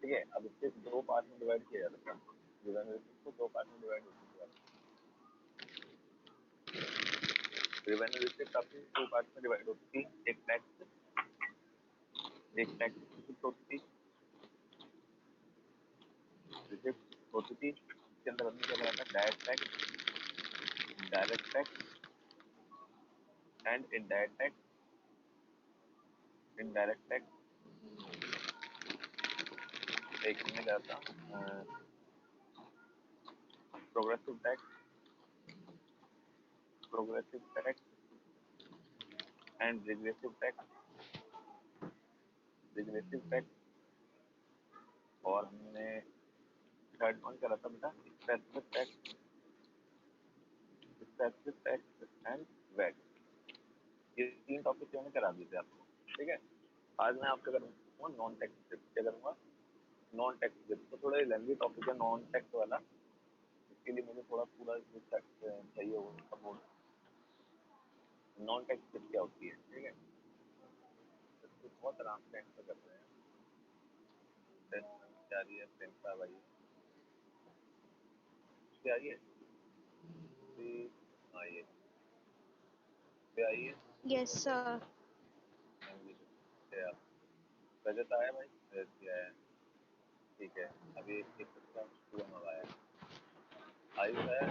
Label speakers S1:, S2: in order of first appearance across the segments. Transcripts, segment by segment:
S1: ठीक है। अब इसके दो पार्ट में डिवाइड किया जा सकता है, रिवेन्यू रिसिप्ट को दो पार्ट में डिवाइड होती है। रिवेन्यू रिसिप्ट अपनी दो पार्ट में डिवाइड होती है, एक टैक्स रिसिप्ट होती थी, रिसिप्ट होती थी। इसके अंदर हमने क्या करा था, direct tax and indirect tax. एक हमने कहा था progressive tax and regressive tax. और हमने थर्ड वन करा था बेटा स्पेसिफिक टैक्स एंड वैट। ये तीन टॉपिक मैंने करा दिए थे आपको, ठीक है। आज मैं आपका करूँगा नॉन टैक्स, क्या करूँगा, नॉन टैक्स। तो थोड़ा लेंथी टॉपिक है नॉन टैक्स वाला, इसके लिए मुझे थोड़ा पूरा चाहिए होगा सपोर्ट। नॉन टैक्स क्या होती है, ठीक है। तो बहुत आराम से आंसर कर रहे हैं। क्या रही है प्रियंका भाई, क्या आई है, आइए आइए।
S2: Yes sir.
S1: रजत आया भाई, रजत भी आया, ठीक है। अभी एक शुभम आया, आयुष है,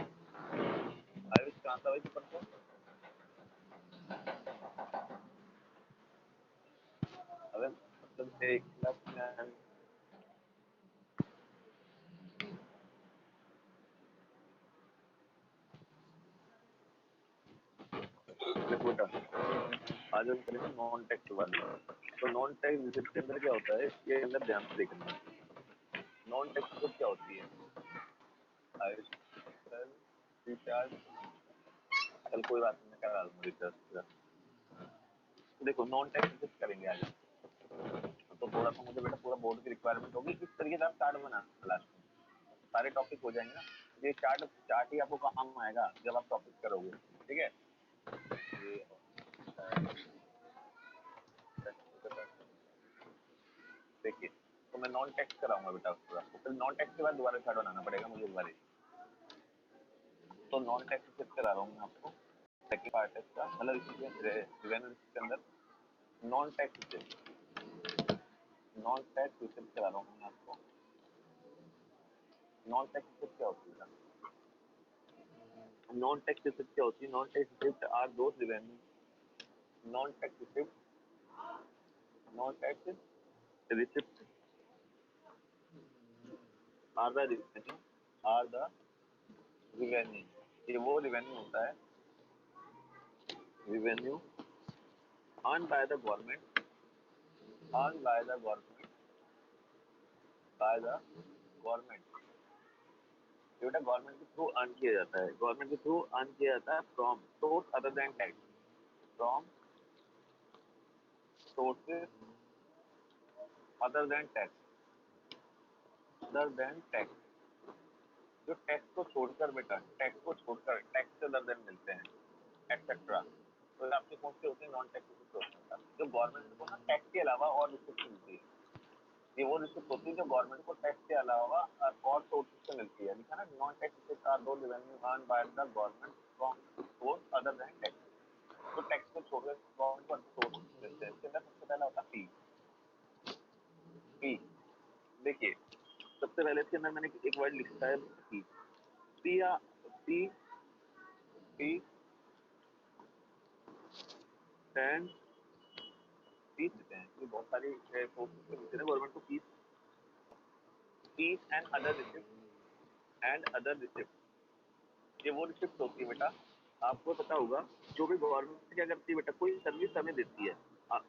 S1: आयुष कहाँ था भाई पेपर को, अबे मतलब एक क्लास में बेटा आज हम करेंगे नॉन टैक्स वाली। तो नॉन टैक्स रिसिप्ट के अंदर क्या होता है, इसके अंदर ध्यान से देखना। नॉन टैक्स रिसिप्ट क्या होती है, आयुष रिचार्ज, चल कोई बात नहीं, करा दूंगा रिचार्ज। देखो नॉन टैक्स रिसिप्ट करेंगे आज, तो थोड़ा सा मुझे बेटा पूरा बोर्ड की रिक्वायरमेंट होगी, इस तरीके से आप चार्ट बना लास्ट में, सारे टॉपिक हो जाएंगे ना। ये चार्ट ही आपको काम आएगा जब आप टॉपिक करोगे, ठीक है। ये देखिए, तो मैं नॉन टैक्स कराऊंगा बेटा पूरा, तो फिर नॉन टैक्स के बाद दोबारा चार्ट बनाना पड़ेगा मुझे दोबारा। तो नॉन टैक्स रिसिप्ट करा रहा हूँ मैं आपको, सेकंड पार्ट है इसका, मतलब रिवेन्यू के अंदर नॉन टैक्स रिसिप्ट करा रहा हूँ मैं आपको। नॉन टैक्स रिसिप्ट क्या होती है, नॉन टैक्स रिसिप्ट क्या होती है, non tax receipt are those revenue, non tax receipt are the revenue, ये वो रिवेन्यू होता है, revenue earned by the government, earned by the government, by the government, ये बेटा गवर्नमेंट के थ्रू अर्न किया जाता है, गवर्नमेंट के थ्रू अर्न किया जाता है from source other than tax, from sources other than tax, other than tax, जो टैक्स को छोड़कर बेटा, टैक्स को छोड़कर, टैक्स से अदर देन मिलते हैं एक्सेट्रा। तो आपके कौन से होते हैं, नॉन टैक्स रिसिप्ट होते हैं जो गवर्नमेंट को ना टैक्स के अलावा और रिसिप्ट मिलती है। ये वो रिसिप्ट होती है जो गवर्नमेंट को टैक्स के अलावा और सोर्सेज से मिलती है, लिखा ना, नॉन टैक्स रिसिप्ट आर दो revenue earned by the government from source other than tax, तो टैक्स को छोड़कर गवर्नमेंट को सोर्स मिलते हैं। इसके अंदर सबसे पहला होता है फी। फी देखिए, सबसे पहले इसके अंदर मैंने एक वर्ड लिखा है फी, फी या फी, फी एंड फीस देते हैं, ये बहुत सारी सोर्सेज से मिलते हैं गवर्नमेंट को fees, fees and other receipt, ये वो रिसिप्ट होती है बेटा, आपको पता होगा, जो भी गवर्नमेंट क्या करती है बेटा, कोई सर्विस हमें देती है,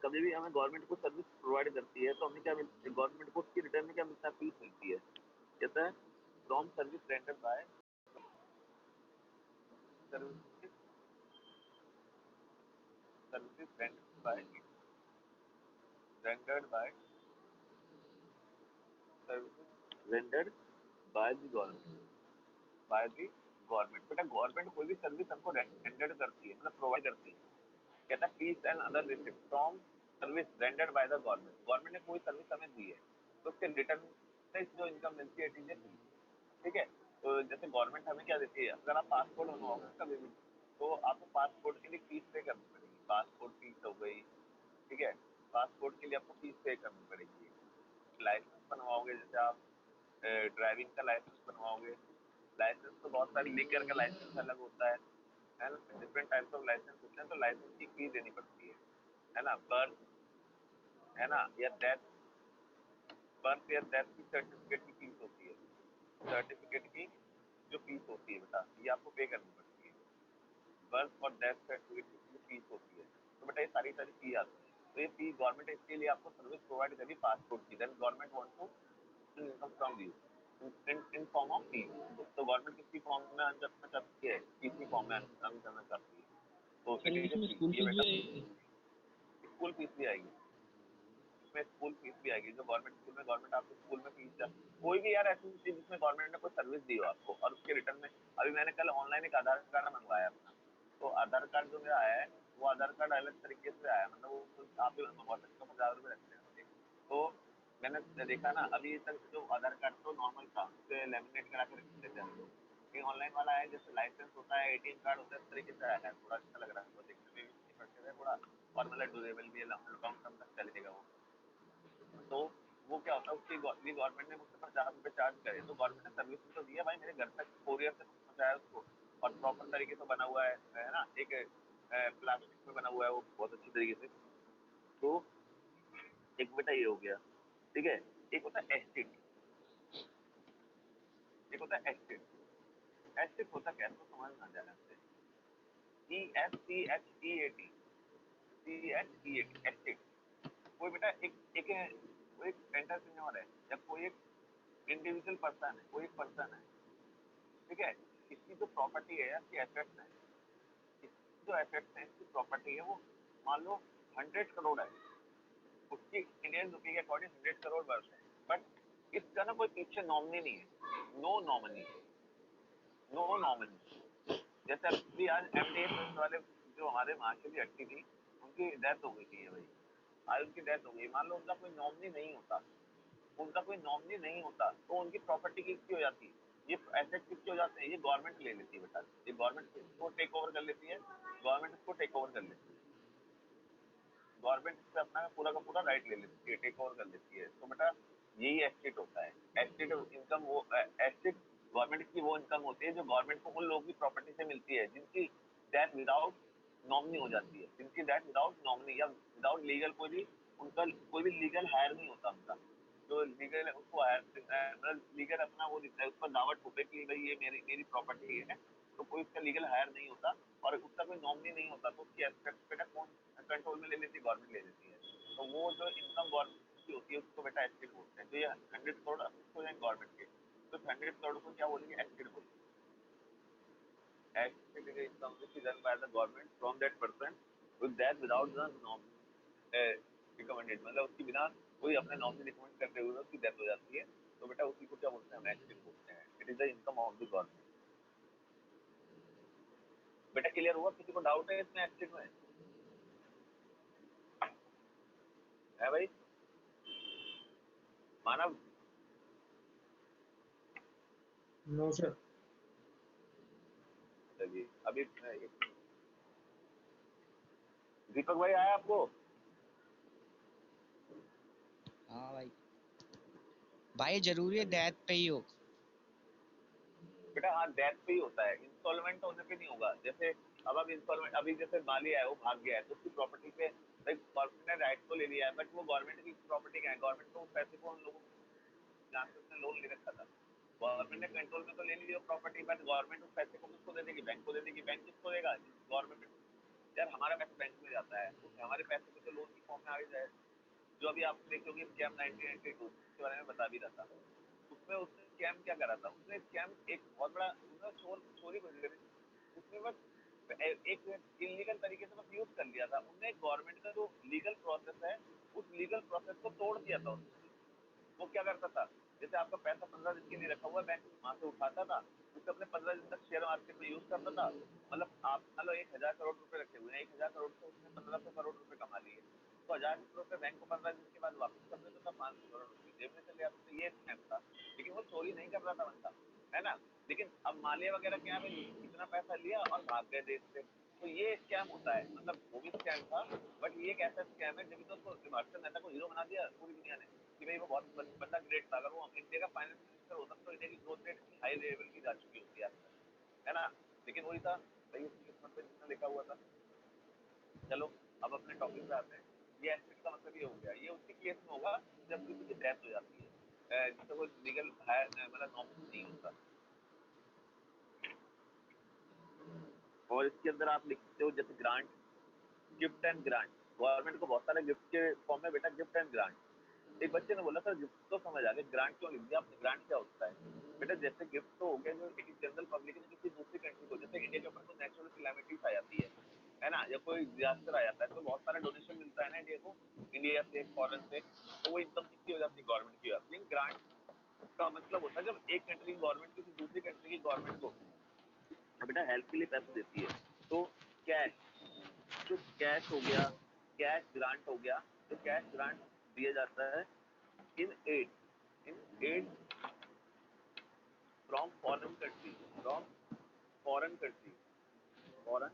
S1: कभी भी हमें गवर्नमेंट को सर्विस प्रोवाइड करती है तो हमें क्या मिलती है, गवर्नमेंट को उसकी रिटर्न में क्या मिलता है, फीस मिलती है। कहता है from service rendered by, service rendered by services rendered by the government, बेटा गवर्नमेंट कोई भी सर्विस हमको रेंडर्ड करती है, मतलब प्रोवाइड करती है, कहता है fees and other receipt from service rendered by the government, government ने कोई सर्विस हमें दी है तो उसके रिटर्न जो इनकम मिलती है इट इज ए फी। ठीक है, तो जैसे गवर्नमेंट हमें क्या देती है, अगर आप पासपोर्ट बनवाओगे कभी भी तो आपको पासपोर्ट के लिए फीस पे करनी पड़ेगी, पासपोर्ट फीस हो गई। ठीक है, पासपोर्ट के लिए आपको फीस पे करनी पड़ेगी। लाइसेंस बनवाओगे, जैसे आप ड्राइविंग का लाइसेंस बनवाओगे, लाइसेंस तो बहुत सारी लीकर का लाइसेंस अलग होता है ना, डिफरेंट टाइप्स ऑफ लाइसेंस होते हैं, तो लाइसेंस की फीस देनी पड़ती है ना। बर्थ है ना, या डेथ, बर्थ या डेथ की सर्टिफिकेट की फीस होती है, सर्टिफिकेट की जो फीस होती है बेटा ये आपको पे करनी पड़ती है। बर्थ और डेथ सर्टिफिकेट की जो फीस होती है, तो बेटा ये सारी सारी फी आती है। तो ये फी गवर्नमेंट इसके लिए आपको सर्विस प्रोवाइड करी पासपोर्ट की, then government want to income from you in form of fee. तो गवर्नमेंट किसी फॉर्म में अर्न करना चाहती है, किसी फॉर्म में अर्न करना चाहती है, तो
S2: सर
S1: इट इज ए
S2: इसमें
S1: फी।
S2: स्कूल
S1: ये
S2: फीस
S1: बेटा
S2: भी है?
S1: स्कूल फीस भी आएगी, इसमें स्कूल फीस भी आएगी। जो गवर्नमेंट स्कूल में गवर्नमेंट आपको स्कूल में फीस, कोई भी यार ऐसी चीज जिसमें गवर्नमेंट ने कोई सर्विस दी हो आपको और उसके रिटर्न में, अभी मैंने कल ऑनलाइन एक आधार कार्ड मंगवाया अपना, तो आधार कार्ड जो मेरा आया है वो आधार कार्ड अलग तरीके से आया, मतलब वो आप भी मंगवा सकते हो, 50 रुपये लगते हैं। तो मैंने देखा ना, अभी तक जो आधार कार्ड तो नॉर्मल था, उसे लेमिनेट करा के रखते थे हम लोग, ये ऑनलाइन वाला है जैसे लाइसेंस होता है, एटीएम कार्ड होता है, इस तरीके से आया है। थोड़ा अच्छा लग रहा है, वो देखने में भी इफेक्टिव है, थोड़ा फॉर्मल है, ड्यूरेबल भी है, लॉन्ग टर्म तक चलेगा वो। तो वो क्या होता है, उसकी गवर्नमेंट ने मुझसे 50 रुपये चार्ज करे, तो गवर्नमेंट ने सर्विस तो दी है भाई, मेरे घर तक कोरियर से पहुंचाया उसको, और प्रॉपर तरीके से बना हुआ है ना, एक प्लास्टिक में बना हुआ है वो बहुत अच्छी तरीके से। तो एक बेटा ये हो गया, ठीक है। एक होता है एस्टेट, एक होता है एस्टेट। एस्टेट होता क्या है तो समझ ना जाना से, ESCHEAT, CHEAT एस्टेट। कोई बेटा एक वो एक एंटरप्रेन्योर है, या कोई एक इंडिविजुअल पर्सन है, कोई एक पर्सन है, ठीक है। इसकी जो प्रॉपर्टी है, इसकी एसेट्स है, इसकी जो एसेट्स है, इसकी प्रॉपर्टी है, वो मान लो 100 करोड़ है, उसकी इंडियन रुपये के अकॉर्डिंग 100 करोड़ वर्थ है, बट इसका ना कोई पीछे नॉमिनी नहीं है, नो नॉमिनी, नो नॉमिनी। जैसे अभी आज MDF वाले जो हमारे महाशय हट्टी थी, उनकी डेथ हो गई थी है भाई, आज उनकी डेथ हो गई, मान लो उनका कोई नॉमिनी नहीं होता, उनका कोई नॉमिनी नहीं होता, तो उनकी प्रॉपर्टी किसकी हो जाती है, ये एसेट किसके हो जाते हैं, ये गवर्नमेंट ले लेती है बेटा, ये गवर्नमेंट इसको टेक ओवर कर लेती है, गवर्नमेंट इसको टेक ओवर कर लेती है, गवर्नमेंट इस पे अपना पूरा का पूरा राइट ले लेती है, टेक ओवर कर लेती है। तो बेटा यही एस्टेट होता है, एस्टेट इनकम, वो एस्टेट गवर्नमेंट की वो इनकम होती है जो गवर्नमेंट को उन लोगों की प्रॉपर्टी से मिलती है जिनकी डेथ विदाउट नॉमिनी हो जाती है, जिनकी डेथ विदाउट नॉमिनी या विदाउट लीगल, कोई भी उनका कोई भी लीगल हायर नहीं होता उनका, जो लीगल है उसको हायर, मतलब लीगल अपना वो दिखता है, उस पर दावा ठोके कि भाई ये मेरी मेरी प्रॉपर्टी है, तो कोई उसका लीगल हायर नहीं होता और उसका कोई नॉमिनी नहीं होता, तो उसकी एसेट्स बेटा कौन कंट्रोल में ले लेती है, गवर्नमेंट ले लेती है। तो वो जो इनकम गवर्नमेंट की होती है उसको बेटा एस्टेट बोलते हैं। तो ये 100 करोड़ हो जाए गवर्नमेंट के, तो 100 करोड़ को क्या बोलेंगे, एस्टेट बोलेंगे। Estate is income which is earned by the government from that person with that without the recommended, मतलब उसकी बिना कोई अपने नॉमिनी रिकमेंड करते हुए उसकी डेथ हो जाती है, तो बेटा उसी को क्या बोलते हैं, हम एस्टेट बोलते हैं। It is the income of the government. बेटा क्लियर हुआ, किसी को डाउट है इसमें एस्टेट में, है भाई मानव?
S3: No sir.
S1: चलिए अभी दीपक भाई आया आपको?
S4: हाँ भाई, भाई जरूरी है डेथ पे ही हो।
S1: बेटा हाँ, डेथ पे ही होता है, इंस्टॉलमेंट होने पे नहीं होगा। जैसे अब इंस्टॉलमेंट, अभी जैसे माली है वो भाग गया है, तो उसकी प्रॉपर्टी पे भाई गवर्नमेंट ने राइट तो ले लिया है, बट वो गवर्नमेंट की प्रॉपर्टी क्या है, गवर्नमेंट को पैसे को उन लोगों जहाँ से उसने लोन ले रखा था, गवर्नमेंट ने कंट्रोल में तो ले लिया प्रॉपर्टी, बट गवर्नमेंट उस पैसे को किसको दे देगी, बैंक को दे देगी। बैंक किसको देगा, गवर्नमेंट। यार हमारा पैसा बैंक में जाता है, उस हमारे पैसे को तो लोन की फॉर्म में आ ही जाए। जो अभी आप देखोगे स्कैम 1992 के बारे में बता भी रहा था, उसमें उसने स्कैम क्या करा था, उसने स्कैम एक बहुत बड़ा, उसने चोरी कर ली थी। उसने बस एक इलीगल तरीके से बस यूज कर लिया था, उसने गवर्नमेंट का जो लीगल प्रोसेस है उस लीगल प्रोसेस को तोड़ दिया था उसने। वो क्या करता था, जैसे आपका पैसा 15 दिन के लिए रखा हुआ है बैंक में, वहां से उठाता था, उसे अपने 15 दिन तक शेयर मार्केट में यूज करता था। मतलब आप मान लो 1,000 करोड़ रुपए रखे हुए हैं, 1,000 करोड़ से उसने 1,500 करोड़ रुपए कमा लिए, तो 1,000 करोड़ रुपए बैंक को 15 दिन के बाद वापस कर देता था, 500 करोड़ रुपए जेब में चले जाते थे। ये स्कैम था, लेकिन वो चोरी नहीं कर रहा था बंदा, है ना। लेकिन अब मालिया वगैरह क्या है, इतना पैसा लिया और भाग गए देश से। तो ये स्कैम होता है, मतलब वो भी स्कैम था, बट ये एक ऐसा स्कैम है जब तो उसको इमर्सन मेहता को हीरो बना दिया पूरी दुनिया ने कि भाई वो बहुत बंदा ग्रेट था। अगर वो इंडिया का फाइनेंस मिनिस्टर होता तो इंडिया की ग्रोथ रेट हाई लेवल की जा चुकी होती है, है ना। लेकिन वही था भाई, उसकी किस्मत में जितना लिखा हुआ था। चलो अब अपने टॉपिक पे आते हैं। ये एस्पेक्ट का मतलब ये हो गया, ये उसके केस में होगा जब किसी की डेथ हो जाती है, जिससे कोई लीगल है मतलब नॉमिनी नहीं होता। और इसके अंदर आप लिखते हो जैसे grant, gift and grant. Government को बहुत सारे गिफ्ट के फॉर्म में बेटा गिफ्ट एंड ग्रांट। एक बच्चे ने बोला सर गिफ्ट तो समझ आ गया, ग्रांट क्यों लिख दिया आपने, ग्रांट क्या होता है। बेटा जैसे गिफ्ट तो हो गया जो एक जनरल पब्लिक ने किसी दूसरी कंट्री को, जैसे इंडिया के ऊपर कोई नेचुरल कैलेमिटीज आ जाती है ना, या कोई डिजास्टर आ जाता है, तो बहुत सारा डोनेशन मिलता है ना इंडिया को, इंडिया से फॉरेन से, तो वो इनकम किसकी हो जाती है, गवर्नमेंट की हो जाती है। ग्रांट का मतलब होता है जब एक कंट्री की गवर्नमेंट किसी दूसरी कंट्री की गवर्नमेंट को बेटा हेल्प के लिए पैसे देती है। तो कैश, तो कैश हो गया, कैश ग्रांट हो गया। तो कैश ग्रांट दिया जाता है in aid from foreign country, from foreign country, foreign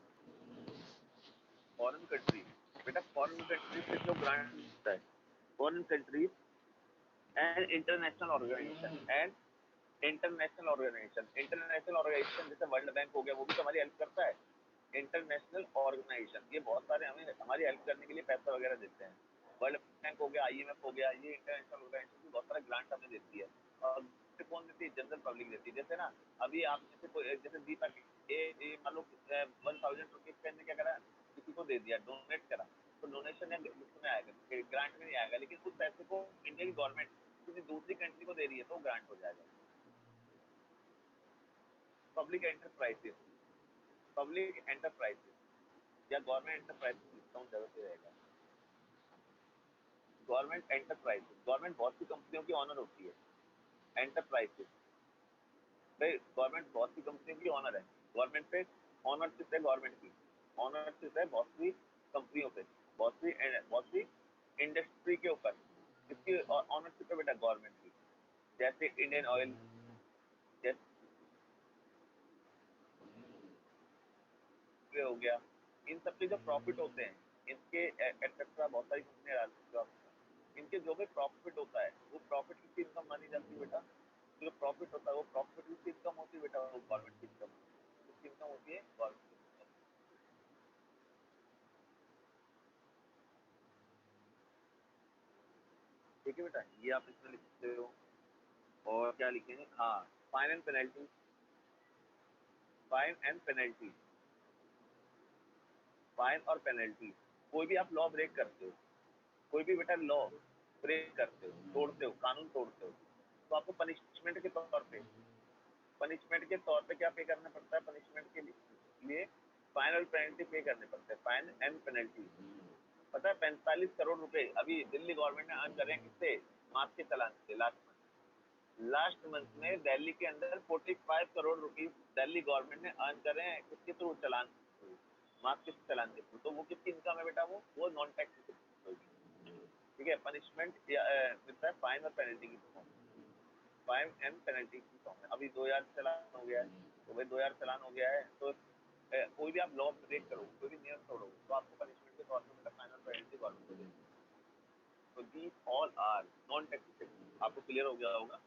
S1: foreign country. बेटा फॉरेन कंट्री से जो ग्रांट मिलता है, foreign countries and international organisation, and international organisation जैसे वर्ल्ड बैंक हो गया, वो भी तो हमारी हेल्प करता है। इंटरनेशनल ऑर्गेनाइजेशन ये बहुत सारे हमें हमारी हेल्प करने के लिए पैसा वगैरह देते हैं। वर्ल्ड बैंक हो गया, आईएमएफ हो गया, ये इंटरनेशनल ऑर्गेनाइजेशन भी बहुत सारा ग्रांट हमें देती है। और कौन देती है, जनरल पब्लिक देती है। जैसे ना अभी आप जैसे कोई जैसे दीपक मान लो 1000 रुपीज का क्या करा, किसी को दे दिया, डोनेट करा, तो डोनेशन में आएगा, ग्रांट में नहीं आएगा। लेकिन उस पैसे को इंडिया की गवर्नमेंट किसी दूसरी कंट्री को दे रही है तो ग्रांट हो जाएगा। पब्लिक एंटरप्राइजेस, पब्लिक एंटरप्राइजेस या गवर्नमेंट एंटरप्राइजेस डिस्काउंट ज्यादा से रहेगा। गवर्नमेंट एंटरप्राइजेस, गवर्नमेंट बहुत सी कंपनियों की ऑनर होती है। एंटरप्राइजेस भाई गवर्नमेंट बहुत सी कंपनियों की ऑनर है, गवर्नमेंट पे ऑनरशिप है, गवर्नमेंट की ऑनरशिप है बहुत सी कंपनियों पे, बहुत सी इंडस्ट्री के ऊपर। किसकी ऑनरशिप है बेटा, गवर्नमेंट की। जैसे इंडियन ऑयल, जैसे हो गया, इन सबके जो प्रॉफिट होते हैं, इनके एक्सेट्रा बहुत सारी कंपनियां डालती हैं, इनके जो भी प्रॉफिट होता है वो प्रॉफिट किसकी इनकम मानी जाती है बेटा, जो प्रॉफिट होता है वो प्रॉफिट किसकी इनकम होती है बेटा, वो गवर्नमेंट की इनकम, किसकी इनकम होती है, गवर्नमेंट की इनकम। ठीक है बेटा, ये आप इसमें लिखते हो। और क्या लिखेंगे, हाँ fine and penalty, fine and penalty, fine और पेनल्टी। कोई भी आप लॉ ब्रेक करते हो, कोई भी बेटा लॉ ब्रेक करते हो, तोड़ते हो, कानून तोड़ते हो, तो आपको पनिशमेंट के तौर पे, पनिशमेंट के तौर पे क्या पे करना पड़ता है, पनिशमेंट के लिए फाइन और पेनल्टी पे करने पड़ते हैं, फाइन एंड पेनल्टी। पता है 45 करोड़ रुपए अभी दिल्ली गवर्नमेंट ने अर्न करे किससे, मास्क के चलान से। लास्ट मंथ में दिल्ली के अंदर 45 करोड़ रुपीज दिल्ली गवर्नमेंट ने अर्न करे हैं, किसके थ्रू, चलान, मास्क के चलान के थ्रू। तो वो किसकी इनकम है बेटा, वो नॉन टैक्स होगी। ठीक है, पनिशमेंट मिलता है फाइन और पेनल्टी की फॉर्म, फाइन एंड पेनल्टी की फॉर्म में। अभी 2000 चलान हो गया है, तो भाई 2000 चलान हो गया है, तो कोई भी आप लॉ ब्रेक करो, कोई भी नियम तोड़ो, तो आपको पनिशमेंट के तौर पर बेटा फाइन और पेनल्टी गवर्नमेंट को देगी। तो these all are non taxable. आपको क्लियर हो गया होगा,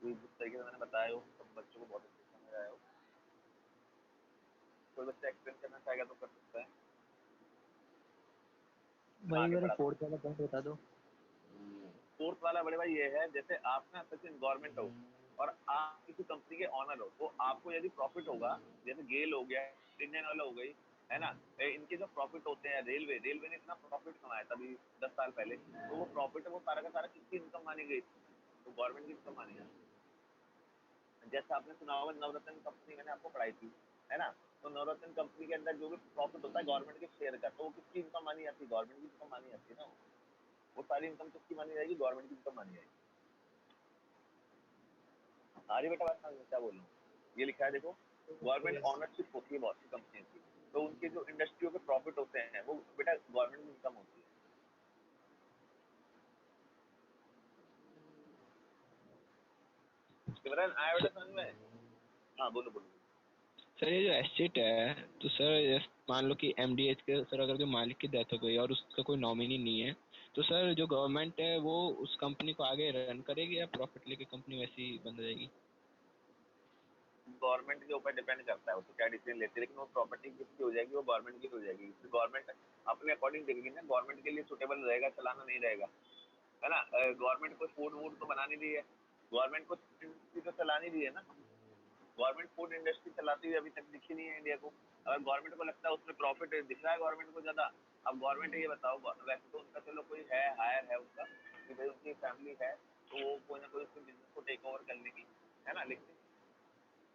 S1: तो जिस तरीके से मैंने बताया हो सब बच्चों को बहुत अच्छे से समझ आया हो। कोई बच्चा एक्सप्लेन करना चाहेगा तो कर सकता है। मैं
S2: भाई
S1: आगे
S2: मेरा
S1: बढ़ाता हूँ।
S2: फोर्थ वाला पॉइंट बता दो।
S1: फोर्थ वाला बड़े भाई ये है, जैसे आप ना सच गवर्नमेंट हो और आप किसी कंपनी के ऑनर हो, तो आपको यदि प्रॉफिट होगा, जैसे गेल हो गया, इंडियन ऑयल हो गई, है ना, इनके जो प्रॉफिट होते हैं, रेलवे ने इतना प्रॉफिट कमाया था अभी 10 साल पहले, तो वो प्रॉफिट है वो सारा का सारा किसकी इनकम मानी गई, तो गवर्नमेंट की इनकम मानी जाती है। जैसे आपने सुना होगा नवरत्न कंपनी, मैंने आपको पढ़ाई थी, है ना, तो नवरत्न कंपनी के अंदर जो भी प्रॉफिट होता है गवर्नमेंट के शेयर का, तो वो किसकी इनकम मानी जाती है, गवर्नमेंट की इनकम मानी जाती है ना। वो सारी इनकम किसकी मानी जाएगी, गवर्नमेंट की इनकम मानी जाएगी। अरे बेटा बात समझ में क्या बोल रहा हूँ, ये लिखा है देखो, गवर्नमेंट ऑनरशिप होती है बहुत सी कंपनियों की, तो उनके जो इंडस्ट्रियों के प्रॉफिट होते हैं वो बेटा गवर्नमेंट की इनकम होती है। सिमरन आया बेटा समझ में? हाँ बोलो बोलो।
S2: सर ये जो एसेट है, तो सर मान लो कि एमडीएच के सर अगर जो मालिक की डेथ हो गई और उसका कोई नॉमिनी नहीं है, तो सर जो गवर्नमेंट है वो उस कंपनी को आगे रन करेगी या प्रॉफिट लेके कंपनी वैसी ही बंद हो जाएगी?
S1: गवर्नमेंट के ऊपर डिपेंड करता है वो तो क्या डिसीजन लेती है, लेकिन वो प्रॉपर्टी किसकी हो जाएगी, वो गवर्नमेंट की हो जाएगी। गवर्नमेंट अपने अकॉर्डिंग देखेगी ना, गवर्नमेंट के लिए सुटेबल रहेगा चलाना, नहीं रहेगा, है ना। गवर्नमेंट को फूड वूड तो बना नहीं रही है, गवर्नमेंट को इंडस्ट्री तो चला नहीं रही है ना। गवर्नमेंट फूड इंडस्ट्री चलाती हुई अभी तक दिखी नहीं है इंडिया को। अगर गवर्नमेंट को लगता है उसमें प्रॉफिट दिख रहा है गवर्नमेंट को ज्यादा, अब गवर्नमेंट ये बताओ, वैसे तो उनका चलो कोई है, हायर है उनका कि भाई उनकी फैमिली है तो वो कोई ना कोई उसके बिजनेस को टेक ओवर कर लेगी, है ना। लेकिन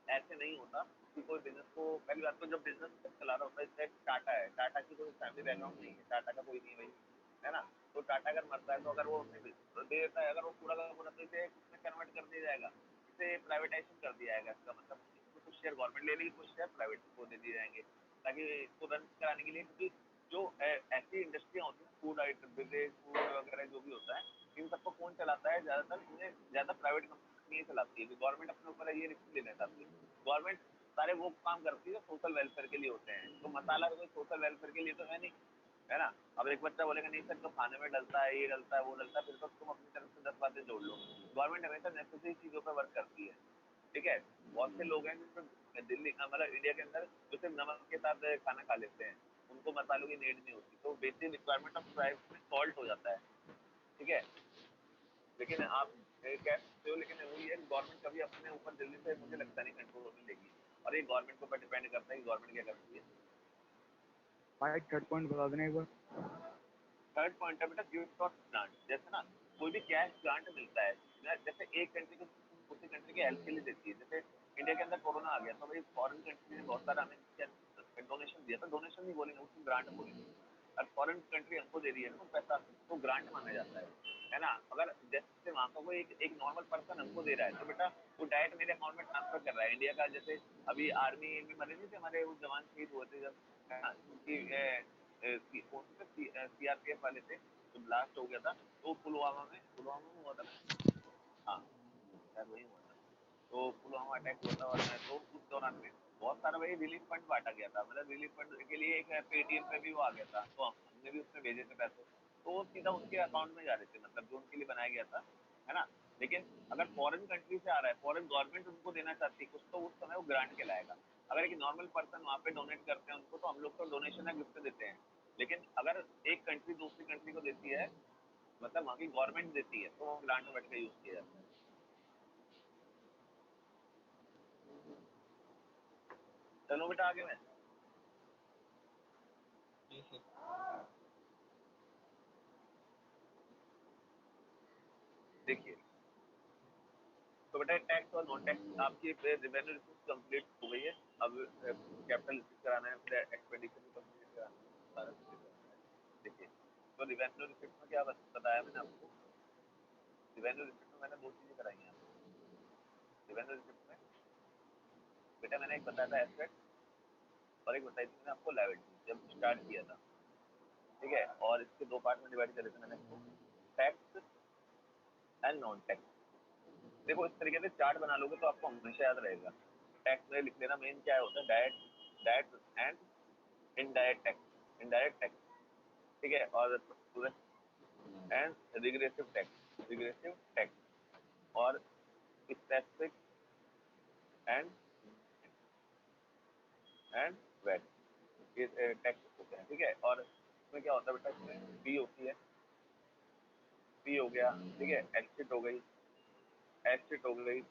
S1: ऐसे नहीं होता कि कोई बिजनेस को, पहली बात तो जब बिजनेस चला रहा होता है, जैसे टाटा है, टाटा की कोई फैमिली बैकग्राउंड नहीं है, टाटा का कोई नहीं भाई, है ना। तो टाटा अगर मरता है तो अगर वो अपने दे देता है, अगर वो पूरा का पूरा तो इसे उसमें कन्वर्ट कर दिया जाएगा, इसे प्राइवेटाइजेशन कर दिया जाएगा। इसका मतलब इसमें कुछ शेयर गवर्नमेंट ले लेगी, कुछ शेयर प्राइवेट को दे दिए जाएंगे, ताकि इसको रन कराने के लिए। क्योंकि जो ऐसी इंडस्ट्रियाँ होती हैं, फूड आइटम, बेवरेज, फूड वगैरह जो भी होता है, इन सबको कौन चलाता है ज्यादातर? इन्हें ज्यादा प्राइवेट कंपनी चलाती है। गवर्नमेंट अपने ऊपर ये रिस्क लेना चाहती है। गवर्नमेंट सारे वो काम करती है सोशल वेलफेयर के लिए होते हैं, तो मसाला कोई सोशल वेलफेयर के लिए तो है नहीं, है ना। अब एक बच्चा बोलेगा नहीं सर तो खाने में डलता है, ये डलता है, वो डलता है, फिर तो तुम अपनी तरफ से 10 बातें जोड़ लो। गवर्नमेंट हमेशा नेसेसरी चीजों पर वर्क करती है, ठीक है। बहुत से लोग हैं जो दिल्ली मतलब इंडिया के अंदर जो सिर्फ नमक के साथ खाना खा लेते हैं, उनको मसालों की नीड नहीं होती, तो बेसिक रिक्वायरमेंट ऑफ लाइफ में सॉल्ट हो जाता है, ठीक है। लेकिन आप कह सकते हो, लेकिन वही है, गवर्नमेंट कभी अपने ऊपर दिल्ली से मुझे लगता नहीं कंट्रोल होने लेगी, और ये गवर्नमेंट के ऊपर डिपेंड करता है कि गवर्नमेंट क्या करती है।
S5: भाई थर्ड पॉइंट बता देना एक बार।
S1: थर्ड पॉइंट है बेटा गिफ्ट ऑफ प्लांट। जैसे ना कोई भी कैश प्लांट मिलता है ना, जैसे एक कंट्री को दूसरी कंट्री की हेल्प के लिए देती है। जैसे इंडिया के अंदर कोरोना आ गया तो भाई फॉरेन कंट्री ने बहुत सारा हमें डोनेशन दिया, तो डोनेशन नहीं बोलेंगे, उसको ग्रांट बोलेंगे। और फॉरेन कंट्री हमको दे रही है ना पैसा, तो ग्रांट माना जाता है ना। अगर जैसे वहाँ का कोई एक नॉर्मल पर्सन हमको दे रहा है, तो बेटा वो डायरेक्ट मेरे अकाउंट में ट्रांसफर कर रहा है। इंडिया का जैसे अभी आर्मी में मरे नहीं थे हमारे, वो जवान शहीद हुए थे जब, है ना, उनकी सीआरपीएफ वाले थे, जो ब्लास्ट हो गया था, तो पुलवामा में हुआ था ना। हाँ शायद वही हुआ था। तो पुलवामा अटैक हुआ था, और मैं तो उस दौरान में बहुत सारा वही रिलीफ फंड बांटा गया था, मतलब रिलीफ फंड के लिए एक पेटीएम पे भी वो आ गया था, तो हमने भी उसमें भेजे थे पैसे, तो वो सीधा उनके अकाउंट में जा रहे थे, मतलब जो उनके लिए बनाया गया था, है ना। लेकिन अगर फॉरेन कंट्री से आ रहा है, फॉरेन गवर्नमेंट उनको देना चाहती है कुछ, तो उस समय वो ग्रांट कहलाएगा। अगर एक नॉर्मल पर्सन वहाँ पे डोनेट करते हैं उनको, तो हम लोग तो डोनेशन या गिफ्ट देते हैं। लेकिन अगर एक कंट्री दूसरी कंट्री को देती है, मतलब वहाँ की गवर्नमेंट देती है, तो वो ग्रांट में बैठ के यूज किया जाता है। चलो बेटा आगे मैं
S2: जी सर।
S1: देखिए, तो बेटा टैक्स और नॉन टैक्स आपकी रेवेन्यू रिसीट कंप्लीट हो गई है। अब कैपिटल रिसीट कराना है, फिर एक्सपेंडिचर भी कंप्लीट कराना है, सारा कुछ कराना है। देखिए, तो रेवेन्यू रिसीट में क्या बताया मैंने आपको? रेवेन्यू रिसीट में मैंने दो चीजें कराई हैं आपको। रेवेन्यू रिसीट में बेटा मैंने एक बताया था एसेट, और एक बताई थी मैंने आपको लायबिलिटी जब स्टार्ट किया था, ठीक है। और इसके दो पार्ट में डिवाइड करे थे मैंने इसको, टैक्स एंड नॉन टैक्स। देखो इस तरीके से चार्ट बना लोगे तो आपको हमेशा याद रहेगा। टैक्स में लिख लेना, मेन क्या होता है, direct direct and indirect tax, indirect tax, ठीक है। और एंड रिग्रेसिव टैक्स, और स्पेसिफिक एंड एंड वैट, ये टैक्स होते हैं, ठीक है। और इसमें क्या होता है बेटा, इसमें फी होती है, फी हो गया, ठीक है। एग्जिट हो गई, एग्जिट हो गई,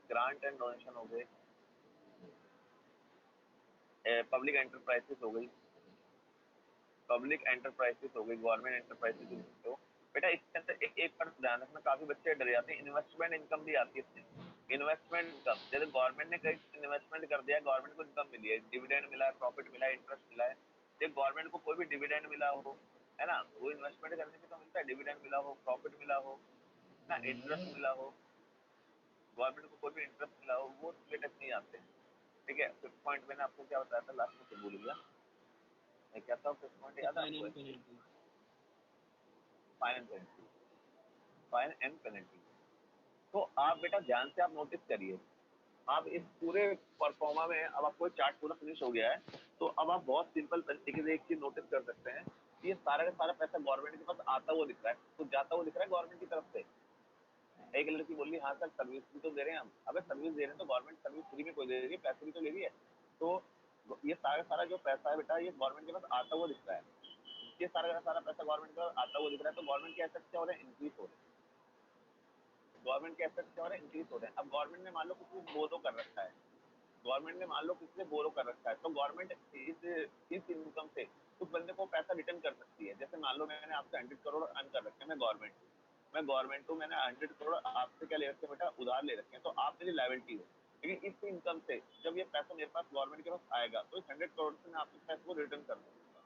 S1: ग्रांट एंड डोनेशन हो गए, पब्लिक एंटरप्राइजेस हो गई, पब्लिक एंटरप्राइजेस हो गई, गवर्नमेंट एंटरप्राइजेस हो सकते हो बेटा। इसके अंदर एक पर ध्यान रखना, काफी बच्चे डर जाते हैं, इन्वेस्टमेंट इनकम भी आती है इसमें। इन्वेस्टमेंट इनकम, जैसे गवर्नमेंट ने कहीं इन्वेस्टमेंट कर दिया, गवर्नमेंट को इनकम मिली है, डिविडेंड मिला है, प्रॉफिट मिला है, इंटरेस्ट मिला है। जब गवर्नमेंट को कोई भी डिविडेंड मिला हो, है ना, वो इन्वेस्टमेंट करने से तो मिलता है, डिविडेंड मिला हो, प्रॉफिट मिला हो, ना इंटरेस्ट मिला हो, गवर्नमेंट को कोई भी इंटरेस्ट मिला हो, वो उसके टच नहीं आते हैं, ठीक है। फिफ्थ पॉइंट मैंने आपको क्या बताया था लास्ट में, तो भूल गया मैं क्या था फिफ्थ पॉइंट, याद है
S2: फाइन
S1: आपको?
S2: And penalty.
S1: Fine and penalty, fine and penalty. तो आप बेटा ध्यान से आप नोटिस करिए, आप इस पूरे परफॉर्मा में अब आपको चार्ट पूरा फिनिश हो गया है, तो अब आप बहुत सिंपल तरीके से एक चीज नोटिस कर सकते हैं कि ये सारा का सारा पैसा गवर्नमेंट के पास आता हुआ दिख रहा है, तो जाता हुआ दिख रहा है गवर्नमेंट की तरफ से। एक लड़की बोल रही हाँ सर सर्विस भी तो दे रहे हैं हम, अबे सर्विस दे रहे हैं तो गवर्नमेंट सर्विस फ्री में कोई दे रही है, पैसे भी तो ले रही है। तो ये सारा का सारा जो पैसा है बेटा ये गवर्नमेंट के पास आता हुआ दिख रहा है, ये सारा का सारा पैसा गवर्नमेंट के पास आता हुआ दिख रहा है, तो गवर्नमेंट के एसेट्स क्या हो रहे हैं, इंक्रीज हो रहे हैं। गवर्नमेंट के एसेट्स क्या हो रहे हैं, इंक्रीज हो रहे हैं। अब गवर्नमेंट ने मान लो कुछ बोरो कर रखा है, गवर्नमेंट ने मान लो किसी से बोरो कर रखा है, तो गवर्नमेंट इस इनकम से उस बंदे को पैसा रिटर्न कर सकती है। जैसे मान लो मैंने आपसे 100 करोड़ अर्न कर रखे हैं, मैं गवर्नमेंट हूँ, मैंने 100 करोड़ आपसे क्या ले रखे हैं बेटा, उधार ले रखे हैं, तो आप मेरी लायबिलिटी हो। लेकिन इस इनकम से जब ये पैसा मेरे पास गवर्नमेंट के पास आएगा, तो इस 100 करोड़ से मैं आपके पैसे को रिटर्न कर दूंगा।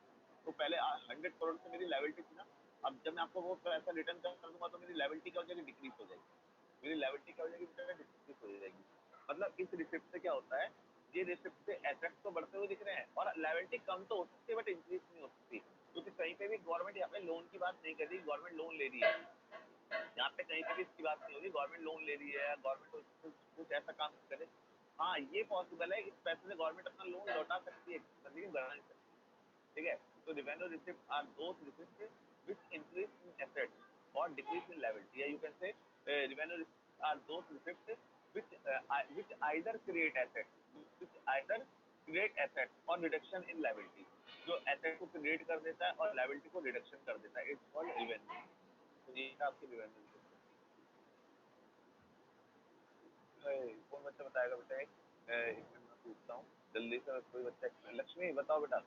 S1: तो पहले 100 करोड़ से मेरी लायबिलिटी थी ना, अब जब मैं आपको वो पैसा रिटर्न कर दूंगा तो मेरी लायबिलिटी क्या हो जाएगी, डिक्रीज हो जाएगी। मेरी लायबिलिटी क्या हो जाएगी, डिक्रीज हो जाएगी। मतलब इस रिसिप्ट से क्या होता है, ये रिसिप्ट से एसेट्स तो बढ़ते हुए दिख रहे हैं और लायबिलिटी कम तो हो सकती है बट इंक्रीज नहीं हो सकती, क्योंकि कहीं पे भी गवर्नमेंट यहाँ पे लोन की बात नहीं कर रही, गवर्नमेंट लोन ले रही है यहाँ पे, कहीं पे भी इसकी बात नहीं हो रही गवर्नमेंट लोन ले रही है या गवर्नमेंट कुछ ऐसा काम करे। हाँ ये पॉसिबल है, इस पैसे से गवर्नमेंट अपना लोन लौटा सकती है, लेकिन बढ़ा नहीं सकती। ठीक है, तो revenue receipt are those receipt which increase in assets और डिक्रीज इन लायबिलिटी, या you can say revenue receipt are those receipt which either create assets और रिडक्शन इन लायबिलिटी, जो एसेट को क्रिएट कर देता है और लायबिलिटी को रिडक्शन कर देता है, इट्स कॉल्ड रेवेन्यू। तो ये आपकी रेवेन्यू कौन बच्चा बताएगा बेटा, एक मिनट में पूछता हूँ जल्दी से, कोई बच्चा, लक्ष्मी बताओ बेटा।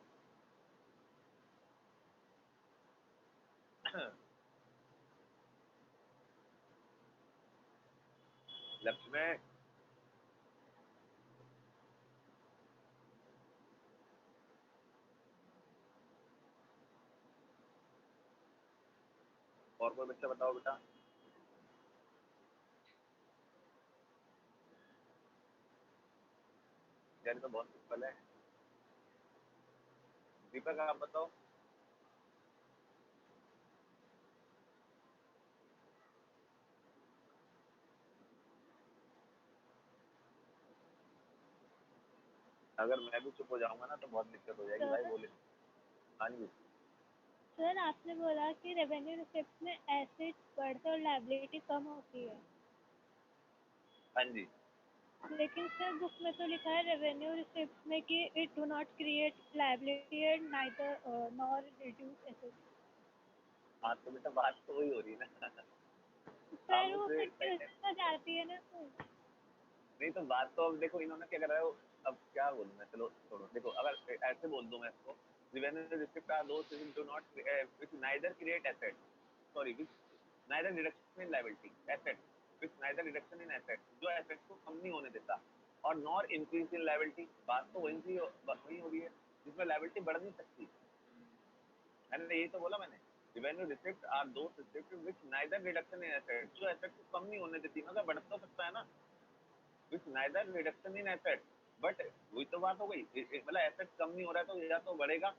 S1: लक्ष्मी और कोई बच्चा बताओ बेटा। यार तो बहुत सिंपल है, दीपक आप बताओ। अगर मैं भी चुप हो जाऊंगा ना तो बहुत दिक्कत हो जाएगी भाई, बोले। हाँ जी
S6: सर आपने बोला कि रेवेन्यू रिसिप्ट में एसेट बढ़ते और लायबिलिटी कम होती है,
S1: हाँ जी।
S6: लेकिन सर बुक में तो लिखा है रेवेन्यू रिसिप्ट में कि it do not create liability and neither nor reduce asset.
S1: हाँ तो बेटा बात तो वही हो रही है ना। आप
S6: सर वो
S1: मुझसे
S6: कंफ्यूजन हो जाती है ना सर।
S1: नहीं तो बात तो अब देखो इन्होंने क्या करा है, अब क्या बोलूं मैं, चलो छोड़ो। देखो अगर ऐसे बोल दूं मैं इसको, revenue receipt are those do not which neither create asset, sorry which neither reduction in liability asset, which neither reduction in asset, जो एसेट को कम नहीं होने देता, और नॉर इंक्रीज इन लायबिलिटी, बात तो वही हो रही है जिसमें लायबिलिटी बढ़ नहीं सकती है ना, यही तो बोला मैंने। Revenue receipt are those receipt which neither reduction in asset, जो एसेट को कम नहीं होने देती, मगर बढ़ तो सकता है ना, which neither reduction in asset, but वही तो बात हो गई, मतलब एसेट कम नहीं हो रहा है तो या तो बढ़ेगा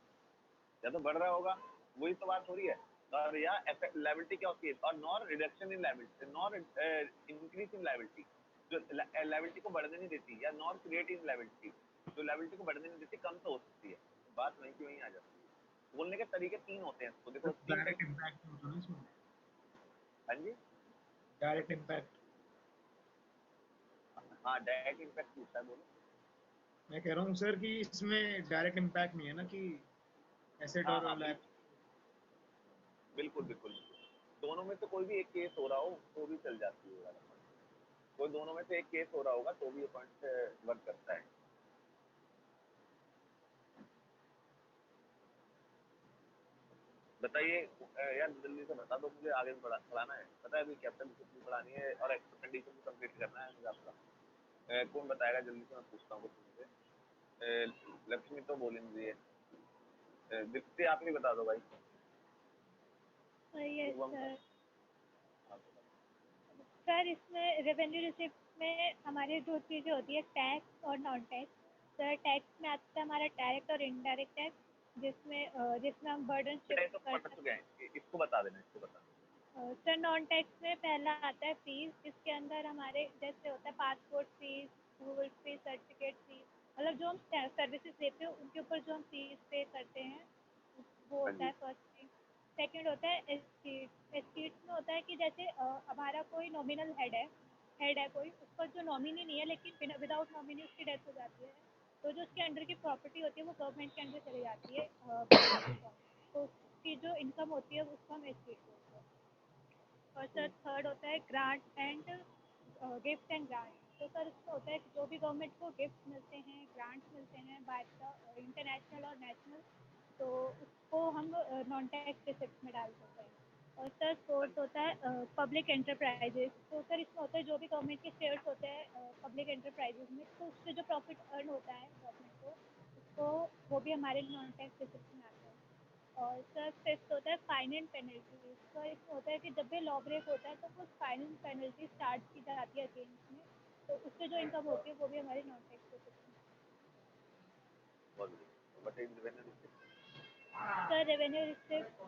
S1: या तो बढ़ रहा होगा, वही तो बात हो रही है। और या लायबिलिटी क्या होती है, और nor reduction in liability, nor increase in liability, जो लायबिलिटी को बढ़ने नहीं देती, या नॉर क्रिएट इन लायबिलिटी, जो लायबिलिटी को बढ़ने नहीं देती, कम तो हो सकती है। बात वहीं की वहीं आ जाती है। बोलने के तरीके तीन होते हैं इसको, देखो तीन
S3: डायरेक्ट इम्पैक्ट होता है ना इसमें,
S1: हाँ जी
S3: डायरेक्ट इम्पैक्ट।
S1: हाँ डायरेक्ट इम्पैक्ट पूछा है, बोलो।
S3: मैं कह रहा हूँ सर कि इसमें डायरेक्ट इम्पैक्ट नहीं है ना कि एसेट
S1: हाँ
S3: और
S1: हाँ
S3: लाइफ।
S1: बिल्कुल बिल्कुल बिल्कुल, दोनों में से कोई भी एक केस हो रहा हो तो भी चल जाती है वाला पॉइंट, कोई दोनों में से एक केस हो रहा होगा तो भी ये पॉइंट वर्क करता है। बताइए यार जल्दी से बता दो मुझे, आगे पढ़ाना है, पता है अभी कैपिटल डिसिप्लिन पढ़ानी है और एक्सपेंडिचर को कंप्लीट करना है मुझे आपका। कौन बताएगा जल्दी से, मैं पूछता हूँ कुछ मुझे। लक्ष्मी तो बोल नहीं रही है, दीप्ति आप ही बता दो भाई।
S6: Yes
S1: Shubham
S6: sir.
S1: हाँ,
S6: सर इसमें रेवेन्यू रिसिप्ट में हमारी दो चीज़ें होती है, टैक्स और नॉन टैक्स। सर टैक्स में आता है हमारा डायरेक्ट और इनडायरेक्ट टैक्स, जिसमें हम बर्डन
S1: बेटा ये
S6: शिफ्ट
S1: तो
S6: कर
S1: पढ़
S6: सकते
S1: चुके हैं, इसको बता देना, इसको बता देना।
S6: सर नॉन टैक्स में पहला आता है फीस, जिसके अंदर हमारे जैसे होता है passport fees, Google fees, certificate fees, मतलब जो हम सर्विसेज लेते हैं उनके ऊपर जो हम फीस पे करते हैं वो
S1: हाँ
S6: होता
S1: जी।
S6: है फर्स्ट थिंग। सेकेंड होता है एस्टीट। एस्टीट में होता है कि जैसे हमारा कोई नॉमिनल हेड है कोई, उसका जो नॉमिनी नहीं है लेकिन विदाउट नॉमिनी उसकी डेथ हो जाती है, तो जो उसके अंडर की प्रॉपर्टी होती है वो गवर्नमेंट के अंडर चली जाती है बाय डिफॉल्ट, तो उसकी जो इनकम होती है उसको हम एस्टीट बोलते हैं। और सर थर्ड होता है grant and gift and grant. तो सर इसमें होता है कि जो भी गवर्नमेंट को गिफ्ट मिलते हैं, ग्रांट्स मिलते हैं बाय द इंटरनेशनल और नेशनल, तो उसको हम नॉन टैक्स रिसिप्ट में डाल सकते हैं। और सर फोर्थ होता है पब्लिक एंटरप्राइजेज। तो सर इसमें होता है जो भी गवर्नमेंट के शेयर्स होते हैं पब्लिक एंटरप्राइजेज में, तो उससे जो प्रॉफिट अर्न होता है गवर्नमेंट को, उसको वो भी हमारे नॉन टैक्स रिसिप्ट में आता है। और सर फिफ्थ होता है फाइन एंड पेनल्टी। तो इसमें होता है कि जब भी लॉ ब्रेक होता है तो कुछ फाइन एंड पेनल्टी स्टार्ट की जाती है अगेंस्ट में, तो उससे जो इनकम होती है वो भी हमारी नॉन टैक्स रिसिप्ट में।
S1: बहुत बढ़िया। बट एक revenue receipt.
S6: Sir revenue receipt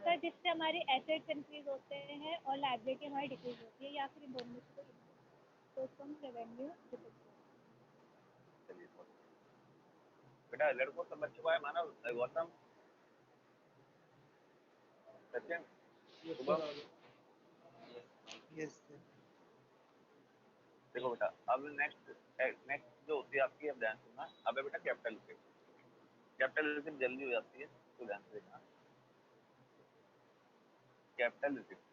S6: sir जिससे हमारे एसेट्स इंक्रीज होते हैं और लाइबिलिटी हमारी डिक्रीज होती है, या फिर इन दोनों में से कोई एक, तो उसको हम रेवेन्यू रिसिप्ट।
S1: चलिए बहुत बढ़िया। बेटा लड़कों सब बच्चों को है मानव, गौतम, सचिन, शुभम,
S4: यस सर।
S1: देखो बेटा अब नेक्स्ट जो होती है आपकी, अब ध्यान सुनना। अब है बेटा कैपिटल रिसिप्ट। कैपिटल रिसिप्ट जल्दी हो जाती है तो ध्यान से देखना। कैपिटल रिसिप्ट,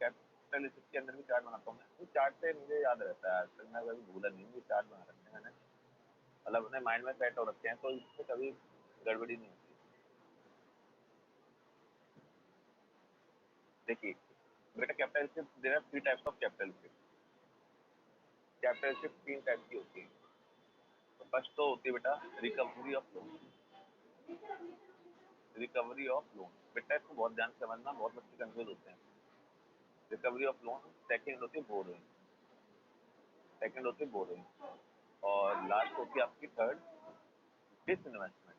S1: कैपिटल रिसिप्ट के अंदर भी चार्ट बनाता हूँ मैं। तो चार्ट से मुझे याद रहता है, आज तक मैं कभी भूला नहीं हूँ। ये चार्ट बना रखे हैं मैंने, मतलब अपने माइंड में सेट हो रखे हैं, तो इससे कभी गड़बड़ी नहीं होती। देखिए बेटा capital receipt, there are 3 types of capital receipt. Capital receipt 3 type की होती है। तो फर्स्ट तो होती है बेटा recovery of loan. Recovery of loan बेटा इसको बहुत ध्यान से समझना, बहुत बच्चे कंफ्यूज होते हैं। Recovery of loan. सेकंड होती है बोरोइंग। सेकंड होती है बोरोइंग। और लास्ट होती है आपकी थर्ड डिसइन्वेस्टमेंट।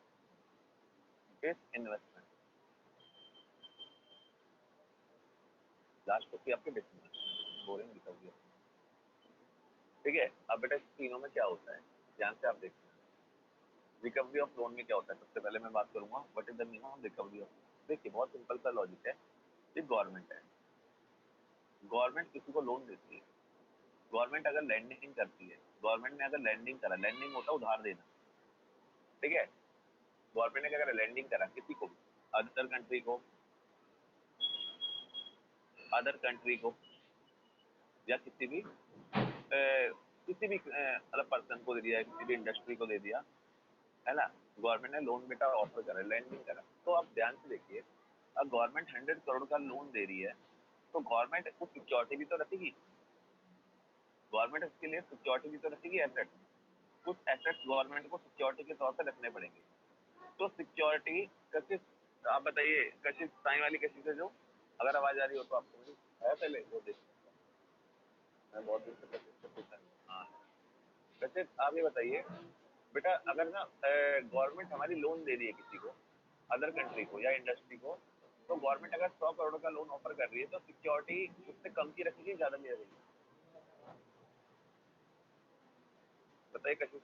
S1: डिसइन्वेस्टमेंट लास्ट होती है आपकी डिसइन्वेस्टमेंट, बोरिंग, रिकवरी ऑफ। ठीक है। अब बेटा इस तीनों में क्या होता है, ध्यान से आप देखना। रिकवरी ऑफ लोन में क्या होता है, सबसे पहले मैं बात करूंगा what is the meaning of recovery of. देखिए बहुत सिंपल सा लॉजिक है। ये गवर्नमेंट है, गवर्नमेंट किसी को लोन देती है। गवर्नमेंट अगर लैंडिंग करती है, गवर्नमेंट ने अगर लैंडिंग करा, लैंडिंग होता है उधार देना, ठीक है। गवर्नमेंट ने क्या करा, लैंडिंग करा किसी को भी, अदर कंट्री को, अदर कंट्री को, या किसी भी मतलब पर्सन को दे दिया, किसी भी इंडस्ट्री को दे दिया, है ना। गवर्नमेंट ने लोन बेटा ऑफर करा, लैंडिंग करा। तो आप ध्यान से देखिए, अब गवर्नमेंट 100 करोड़ का लोन दे रही है, तो गवर्नमेंट को सिक्योरिटी भी तो रखेगी। गवर्नमेंट इसके लिए सिक्योरिटी भी तो रखेगी, एसेट। कुछ एसेट्स गवर्नमेंट को सिक्योरिटी के तौर पर रखने पड़ेंगे। तो सिक्योरिटी कैसे, आप बताइए कैसी साई वाली कैसी से, जो अगर आवाज आ रही हो तो आपको मेरी है पहले वो देख, मैं बहुत दिन से पूछा नहीं। हाँ वैसे आप ये बताइए बेटा, अगर ना गवर्नमेंट हमारी लोन दे रही है किसी को, अदर कंट्री को या इंडस्ट्री को, तो गवर्नमेंट अगर 100 करोड़ का लोन ऑफर कर रही है तो सिक्योरिटी उससे कम की रखेगी, ज्यादा नहीं रखेगी, बताइए कैसे।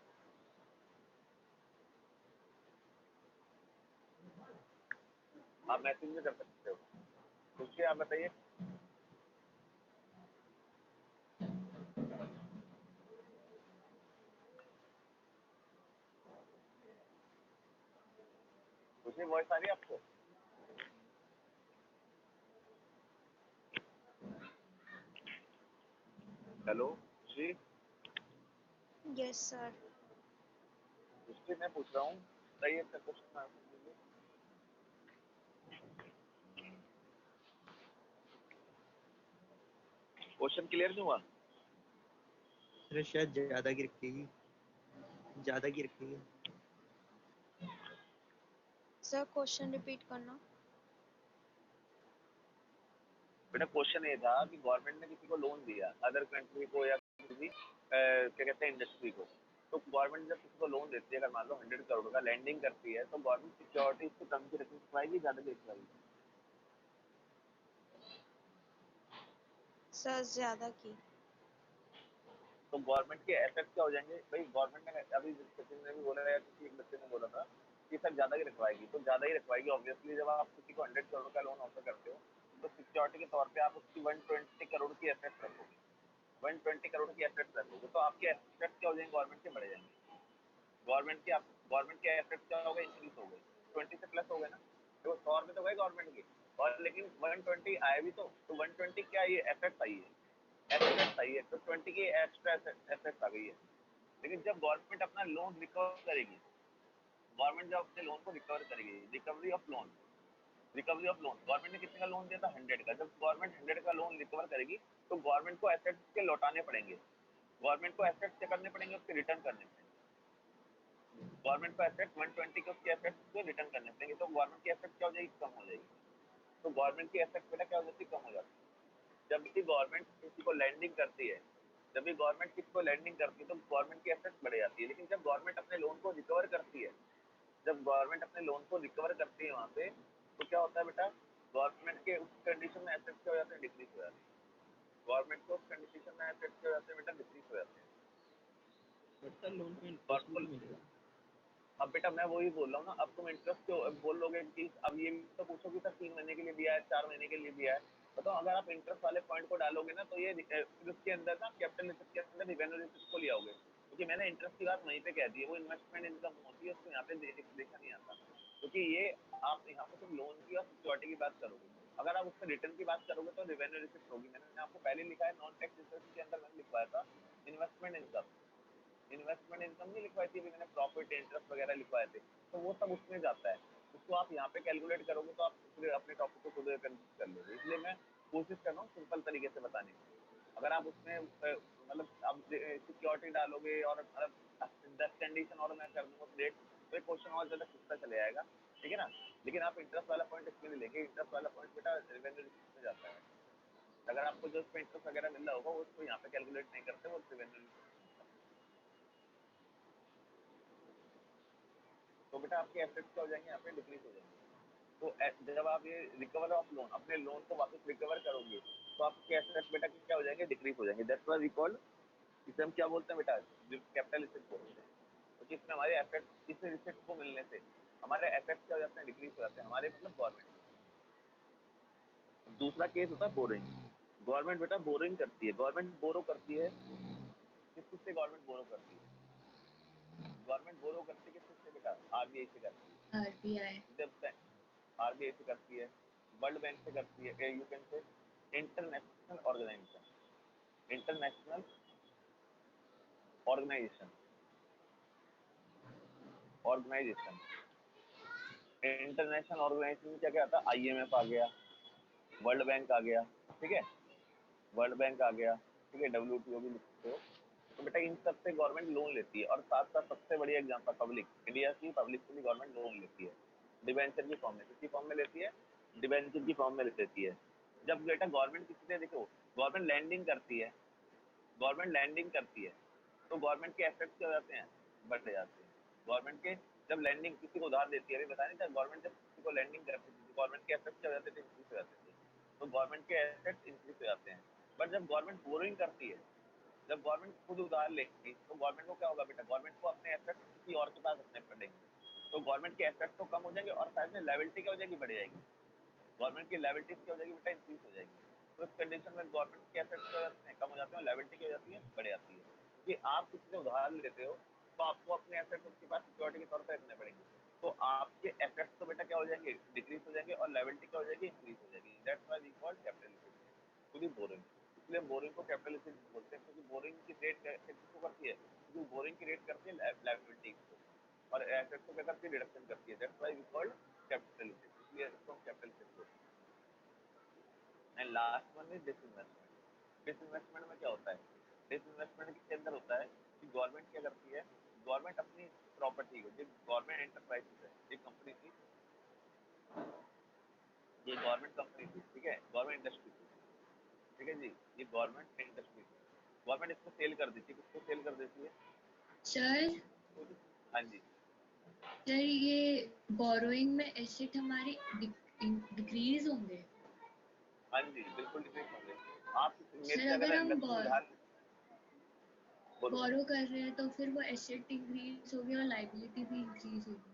S1: आप मैसेज में कर सकते हो, पूछिए, आप बताइए। पूछिए, वॉइस आ रही है आपको? हेलो जी,
S7: यस सर।
S1: उससे मैं पूछ रहा हूँ, बताइए इसका क्वेश्चन आंसर कीजिए। क्वेश्चन क्लियर नहीं हुआ?
S4: सर शायद ज्यादा की रखेगी, ज्यादा की रखेगी।
S7: सर क्वेश्चन रिपीट करना।
S1: बेटा क्वेश्चन ये था कि गवर्नमेंट ने किसी को लोन दिया, अदर कंट्री को या किसी भी क्या कहते हैं इंडस्ट्री को, तो गवर्नमेंट जब किसी को लोन देती है, अगर मान लो 100 करोड़ का लैंडिंग करती है, तो गवर्नमेंट सिक्योरिटी इससे कम की रखवाएगी, ज़्यादा की रखवाएगी?
S7: सर ज्यादा की।
S1: तो गवर्नमेंट के एसेट्स क्या हो जाएंगे भाई? गवर्नमेंट ने अभी सचिन ने भी बोला है, किसी एक बच्चे ने बोला था कि सर ज़्यादा ही रखवाएगी, तो ज़्यादा ही रखवाएगी ऑब्वियसली। जब आप किसी को 100 करोड़ का लोन ऑफर करते हो, तो सिक्योरिटी के तौर पे आप उसकी 120 करोड़ की एसेट्स रखोगे, 120 करोड़ की एसेट्स रखोगे, तो आपके एसेट्स क्या हो जाएंगे? गवर्नमेंट के बढ़ जाएंगे। गवर्नमेंट के एसेट्स क्या हो गए? इंक्रीज हो गए, 20 से प्लस हो गए ना। तो 100 रुपये तो गए गवर्नमेंट के, और लेकिन 120 आए भी तो 120 क्या, ये एसेट्स आई है, एसेट्स आई है, तो 20 की एक्स्ट्रा एसेट्स आ गई है। लेकिन जब गवर्नमेंट अपना लोन रिकवर करेगी, गवर्नमेंट जब अपने लोन को रिकवर करेगी, रिकवरी ऑफ लोन, गवर्नमेंट ने कितने का लोन दिया था? 100 का। जब गवर्नमेंट 100 का लोन रिकवर करेगी, तो गवर्नमेंट को एसेट्स के लौटाने पड़ेंगे, गवर्नमेंट को एसेट्स क्या करने पड़ेंगे? उसके रिटर्न करने पड़ेंगे। गवर्नमेंट को एसेट्स 120 के उसके एसेट्स को रिटर्न करने पड़ेंगे, तो गवर्नमेंट की एसेट्स क्या हो जाएगी? कम हो जाएगी। तो गवर्नमेंट की एसेट्स बेटा क्या हो जाती है? कम हो जाती है। जब भी गवर्नमेंट किसी को लैंडिंग करती है, जब भी गवर्नमेंट किसी को लैंडिंग करती है, तो गवर्नमेंट की एसेट्स बढ़ जाती है। लेकिन जब गवर्नमेंट अपने लोन को रिकवर करती है, जब गवर्नमेंट अपने लोन को रिकवर करती है वहाँ पे, तो क्या होता है बेटा? गवर्नमेंट के उस कंडीशन में एसेट्स क्या हो जाते हैं? डिक्रीज हो जाते हैं। गवर्नमेंट को उस कंडीशन में एसेट्स क्या हो जाते हैं बेटा? डिक्रीज हो जाते हैं।
S2: बट सर लोन पे इंटरेस्ट भी तो मिलेगा।
S1: अब बेटा मैं वही बोल रहा हूँ ना, अब तुम इंटरेस्ट क्यों बोल लोगे कि अब ये तो पूछो कि सर 3 महीने के लिए दिया है, 4 महीने के लिए दिया है, बताओ। अगर आप इंटरेस्ट वाले पॉइंट को डालोगे ना, तो ये फिर उसके अंदर ना कैपिटल रिसिप्ट के अंदर रिवेन्यू रिसिप्ट को ले आओगे, क्योंकि मैंने इंटरेस्ट की बात वहीं पे कह दी है। वो इन्वेस्टमेंट इनकम होती है, उसको यहाँ पे देखा नहीं आता, क्योंकि ये आप यहाँ पे सिर्फ लोन की और सिक्योरिटी की बात करोगे। अगर आप उसमें रिटर्न की बात करोगे तो रिवेन्यू रिसिप्ट होगी। मैंने आपको पहले लिखा है नॉन टैक्स इंटरेस्ट के अंदर, मैंने लिखवाया था इन्वेस्टमेंट इनकम। इन्वेस्टमेंट इनकम नहीं लिखवाई थी अभी मैंने, प्रॉफिट इंटरेस्ट वगैरह लिखवाए थे, तो वो सब उसमें जाता है। उसको आप यहाँ पे कैलकुलेट करोगे तो आप फिर अपने टॉपिक को खुद कंफ्यूज कर लोगे। इसलिए मैं कोशिश कर रहा हूँ सिंपल तरीके से बताने की। अगर आप उसमें मतलब आप सिक्योरिटी डालोगे और मतलब 10 कंडीशन और मैं कर दूंगा ग्रेट, तो क्वेश्चन और ज़्यादा खिंचता चले जाएगा, ठीक है ना। लेकिन आप इंटरेस्ट वाला पॉइंट इसमें नहीं लेंगे, इंटरेस्ट वाला पॉइंट बेटा रेवेन्यू रिसिप्ट में जाता है। अगर आपको जो उसमें इंटरेस्ट वगैरह मिल रहा होगा वो उसको यहाँ पे कैलकुलेट नहीं करते, वो रेवेन्यू। तो बेटा आपके एसेट्स क्या हो जाएंगे? यहाँ पे डिक्रीज हो जाएंगे। तो जब आप ये रिकवर ऑफ लोन, अपने लोन को वापस रिकवर करोगे, तो आपके एसेट्स बेटा क्या हो जाएंगे? डिक्रीज हो जाएंगे। दैट्स व्हाई वी कॉल, इसे हम क्या बोलते हैं बेटा? कैपिटल एसेट बोलते हैं। क्योंकि इसमें हमारे एसेट्स, इस एसेट को मिलने से हमारे एसेट्स क्या हो जाते हैं? डिक्रीज हो जाते हैं हमारे, मतलब गवर्नमेंट। दूसरा केस होता है बोरिंग। गवर्नमेंट बेटा बोरिंग करती है, गवर्नमेंट बोरो करती है। किससे गवर्नमेंट बोरो करती है? गवर्नमेंट बोरो करती है किससे बेटा? आरबीआई से करती है।
S7: आरबीआई।
S1: जब आरबीआई से करती है, वर्ल्ड बैंक से करती है, you can say international organization, international organization, organization international organization में क्या क्या आता है? आईएमएफ आ गया, वर्ल्ड बैंक आ गया, ठीक है, वर्ल्ड बैंक आ गया, ठीक है, डब्ल्यूटीओ भी लिख सकते हो। तो बेटा इन सब से गवर्नमेंट लोन लेती है, और साथ साथ सबसे बड़ी एग्जांपल पब्लिक, इंडिया की पब्लिक से भी गवर्नमेंट लोन लेती है, डिबेंचर की फॉर्म में। किसी फॉर्म में लेती है? डिबेंचर की फॉर्म में लेती है। जब बेटा गवर्नमेंट किसी से, देखो गवर्नमेंट लैंडिंग करती है, गवर्नमेंट लैंडिंग करती है, तो गवर्नमेंट के एसेट्स क्या हो जाते हैं? बढ़ जाते हैं। गवर्नमेंट के जब लैंडिंग किसी को उधार देती है, अभी बता नहीं था, गवर्नमेंट जब किसी को लैंडिंग करती थी, गवर्नमेंट के एसेट्स क्या हो जाते थे? इंक्रीज हो जाते थे। तो गवर्नमेंट के एसेट्स इंक्रीज हो जाते हैं। बट जब गवर्नमेंट बोरिंग करती है, जब गवर्नमेंट खुद उधार लेगी, तो गवर्नमेंट को क्या होगा बेटा? गवर्नमेंट को अपने एसेट्स किसी और के पास रखने पड़ेंगे, तो गवर्नमेंट के एसेट्स तो कम हो जाएंगे, और साथ में लायबिलिटी क्या हो जाएगी? बढ़ जाएगी। गवर्नमेंट की लायबिलिटीज क्या हो जाएगी बेटा? इंक्रीज हो जाएगी। तो इस कंडीशन में गवर्नमेंट के एसेट्स क्या हो जाते हैं? कम हो जाते हैं, और लायबिलिटी क्या हो जाती है? बढ़ जाती है। क्योंकि आप किसी से उधार लेते हो, तो आपको अपने एसेट्स उसके पास सिक्योरिटी के तौर पर रखने पड़ेंगे, तो आपके एसेट्स तो बेटा क्या हो जाएंगे? डिक्रीज हो जाएंगे, और लायबिलिटी क्या हो जाएगी? इंक्रीज हो जाएगी। That's why we call capital to the borrowing. इसलिए बोरिंग को कैपिटल बोलते हैं, क्योंकि बोरिंग की रेट किसको करती है? क्योंकि बोरिंग की रेट करती है लायबिलिटी को, और एसेट्स को क्या करती है? रिडक्शन करती है। That's why we call capital, इसलिए इसको हम कैपिटल बोलते हैं। And last one is disinvestment. Disinvestment में क्या होता है? डिसइन्वेस्टमेंट के अंदर होता है कि गवर्नमेंट क्या करती है? गवर्नमेंट अपनी प्रॉपर्टी को, जो गवर्नमेंट एंटरप्राइजेस है, ये कंपनी थी, ये गवर्नमेंट कंपनी थी, ठीक है, गवर्नमेंट इंडस्ट्री थी, ठीक है जी, ये गवर्नमेंट इंडस्ट्री थी। गवर्नमेंट इसको सेल कर देती है, किसको सेल कर देती है?
S8: सर
S1: हाँ जी,
S8: सर ये बोरोइंग में एसेट हमारे डिक्रीज होंगे।
S1: हाँ जी, बिल्कुल डिक्रीज होंगे। आप मेरे
S8: सर
S1: से
S8: अगर
S1: अगर
S8: हम
S1: लक्ष्मी उधार बोलो।
S8: बोरो कर रहे हैं तो फिर वो एसेट इंक्रीज होगी और लाइबिलिटी भी इंक्रीज होगी।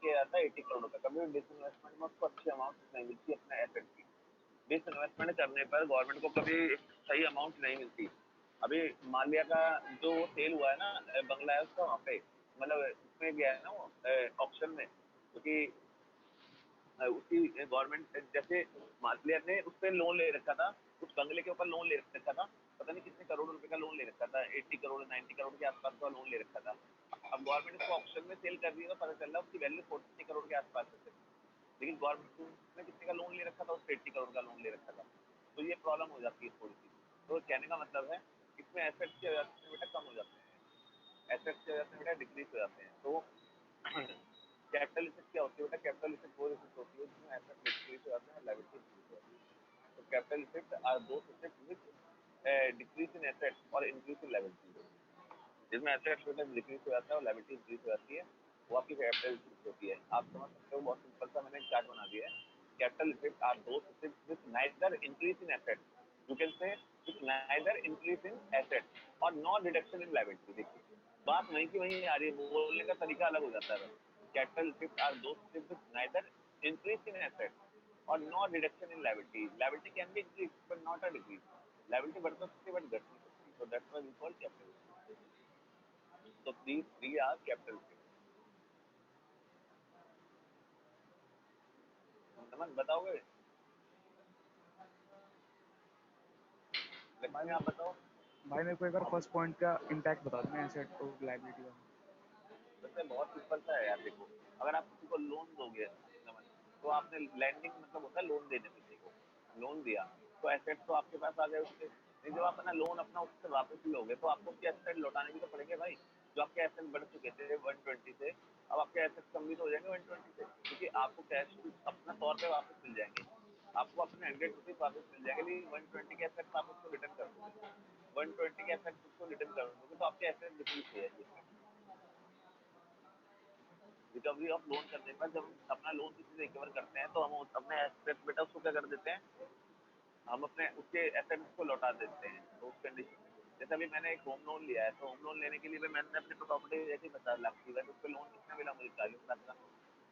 S1: किया जाता है 80 करोड़ का। कभी डिसइन्वेस्टमेंट में उसको अच्छी अमाउंट नहीं मिलती अपने एसेट की। डिसइन्वेस्टमेंट करने पर गवर्नमेंट को कभी सही अमाउंट नहीं मिलती। अभी माल्या का जो सेल हुआ है ना, बंगला है उसका, वहाँ पे मतलब उसमें गया है ना वो ऑप्शन में, क्योंकि उसी गवर्नमेंट जैसे माल्या ने उस पर लोन ले रखा था, उस बंगले के ऊपर लोन ले रखा था, पता नहीं कितने करोड़ रुपए का लोन ले रखा था, 80 करोड़ 90 करोड़ के आसपास का लोन ले रखा था। अब गवर्नमेंट उसको ऑप्शन में सेल कर रही है तो पता चल रहा है उसकी वैल्यू 40 करोड़ के आसपास है, लेकिन गवर्नमेंट ने कितने का लोन ले रखा था, उससे 80 करोड़ का लोन ले रखा था। तो ये प्रॉब्लम हो जाती है थोड़ी सी। तो कहने का मतलब है इसमें एसेट्स की वजह से बेटा कम हो जाते हैं, एसेट्स की वजह से बेटा डिक्रीज हो जाते हैं। तो कैपिटल इफेक्ट क्या होती है बेटा? कैपिटल इफेक्ट वो इफेक्ट होती है जिसमें एसेट डिक्रीज हो जाते हैं, लायबिलिटी इंक्रीज हो जाती है। तो capital effect are those effect which decrease in asset और इंक्रीज इन लायबिलिटी। जिसमें एसेट्स बेटा डिक्रीज हो जाता है और लायबिलिटी इंक्रीज हो जाती है, वो आपकी कैपिटल इफेक्ट होती है। आप समझ सकते हो, बहुत सिंपल सा मैंने चार्ट बना दिया है। Capital effect are those effect which neither increase in asset, you can say which neither increase in asset और नॉट रिडक्शन इन लायबिलिटी। देखिए बात वहीं की वहीं आ रही है, बोलने का तरीका अलग हो जाता है। Capital effect are those effect which neither increase in asset और not reduction in liability. Liability can be increase but not a decrease. Liability बढ़ तो सकती है बट घट नहीं सकती, तो that's why we call capital. तो these three are capital statements। समझ बताओगे? लक्ष्मी आप बताओ।
S5: भाई मेरे को एक बार फर्स्ट पॉइंट का इम्पैक्ट बता देना एसेट और लायबिलिटी का।
S1: वैसे बहुत सिंपल सा है यार, देखो अगर आप किसी को लोन दोगे समझ, तो आपने लैंडिंग मतलब होता है लोन देने, किसी को लोन दिया तो एसेट तो आपके पास आ गए उसके, नहीं जब आप अपना लोन अपना उससे वापस लोगे तो आपको उसके एसेट लौटाने भी तो पड़ेंगे भाई। जो आपके एसेट बढ़ चुके थे 120 से, अब आपके एसेट कम भी तो हो जाएंगे 120 से, क्योंकि आपको कैश अपना तौर पे वापस मिल जाएंगे, आपको अपने 100 रुपीज वापस मिल जाएंगे, लेकिन 120 के एसेट आप उसको रिटर्न कर दोगे, 120 के एसेट उसको रिटर्न कर दोगे तो आपके एसेट डिक्रीज हो जाएंगे। रिकवरी ऑफ लोन करने पर जब हम अपना लोन किसी से रिकवर करते हैं तो हम अपने एसेट बेटा उसको क्या कर देते हैं, हम अपने उसके एसेट्स को लौटा देते हैं। तो उस कंडीशन में जैसे अभी मैंने एक होम लोन लिया है, तो होम लोन लेने के लिए मैंने अपनी प्रॉपर्टी देखी 50 लाख की, वैसे उस पर लोन कितना मिला मुझे 40 लाख का।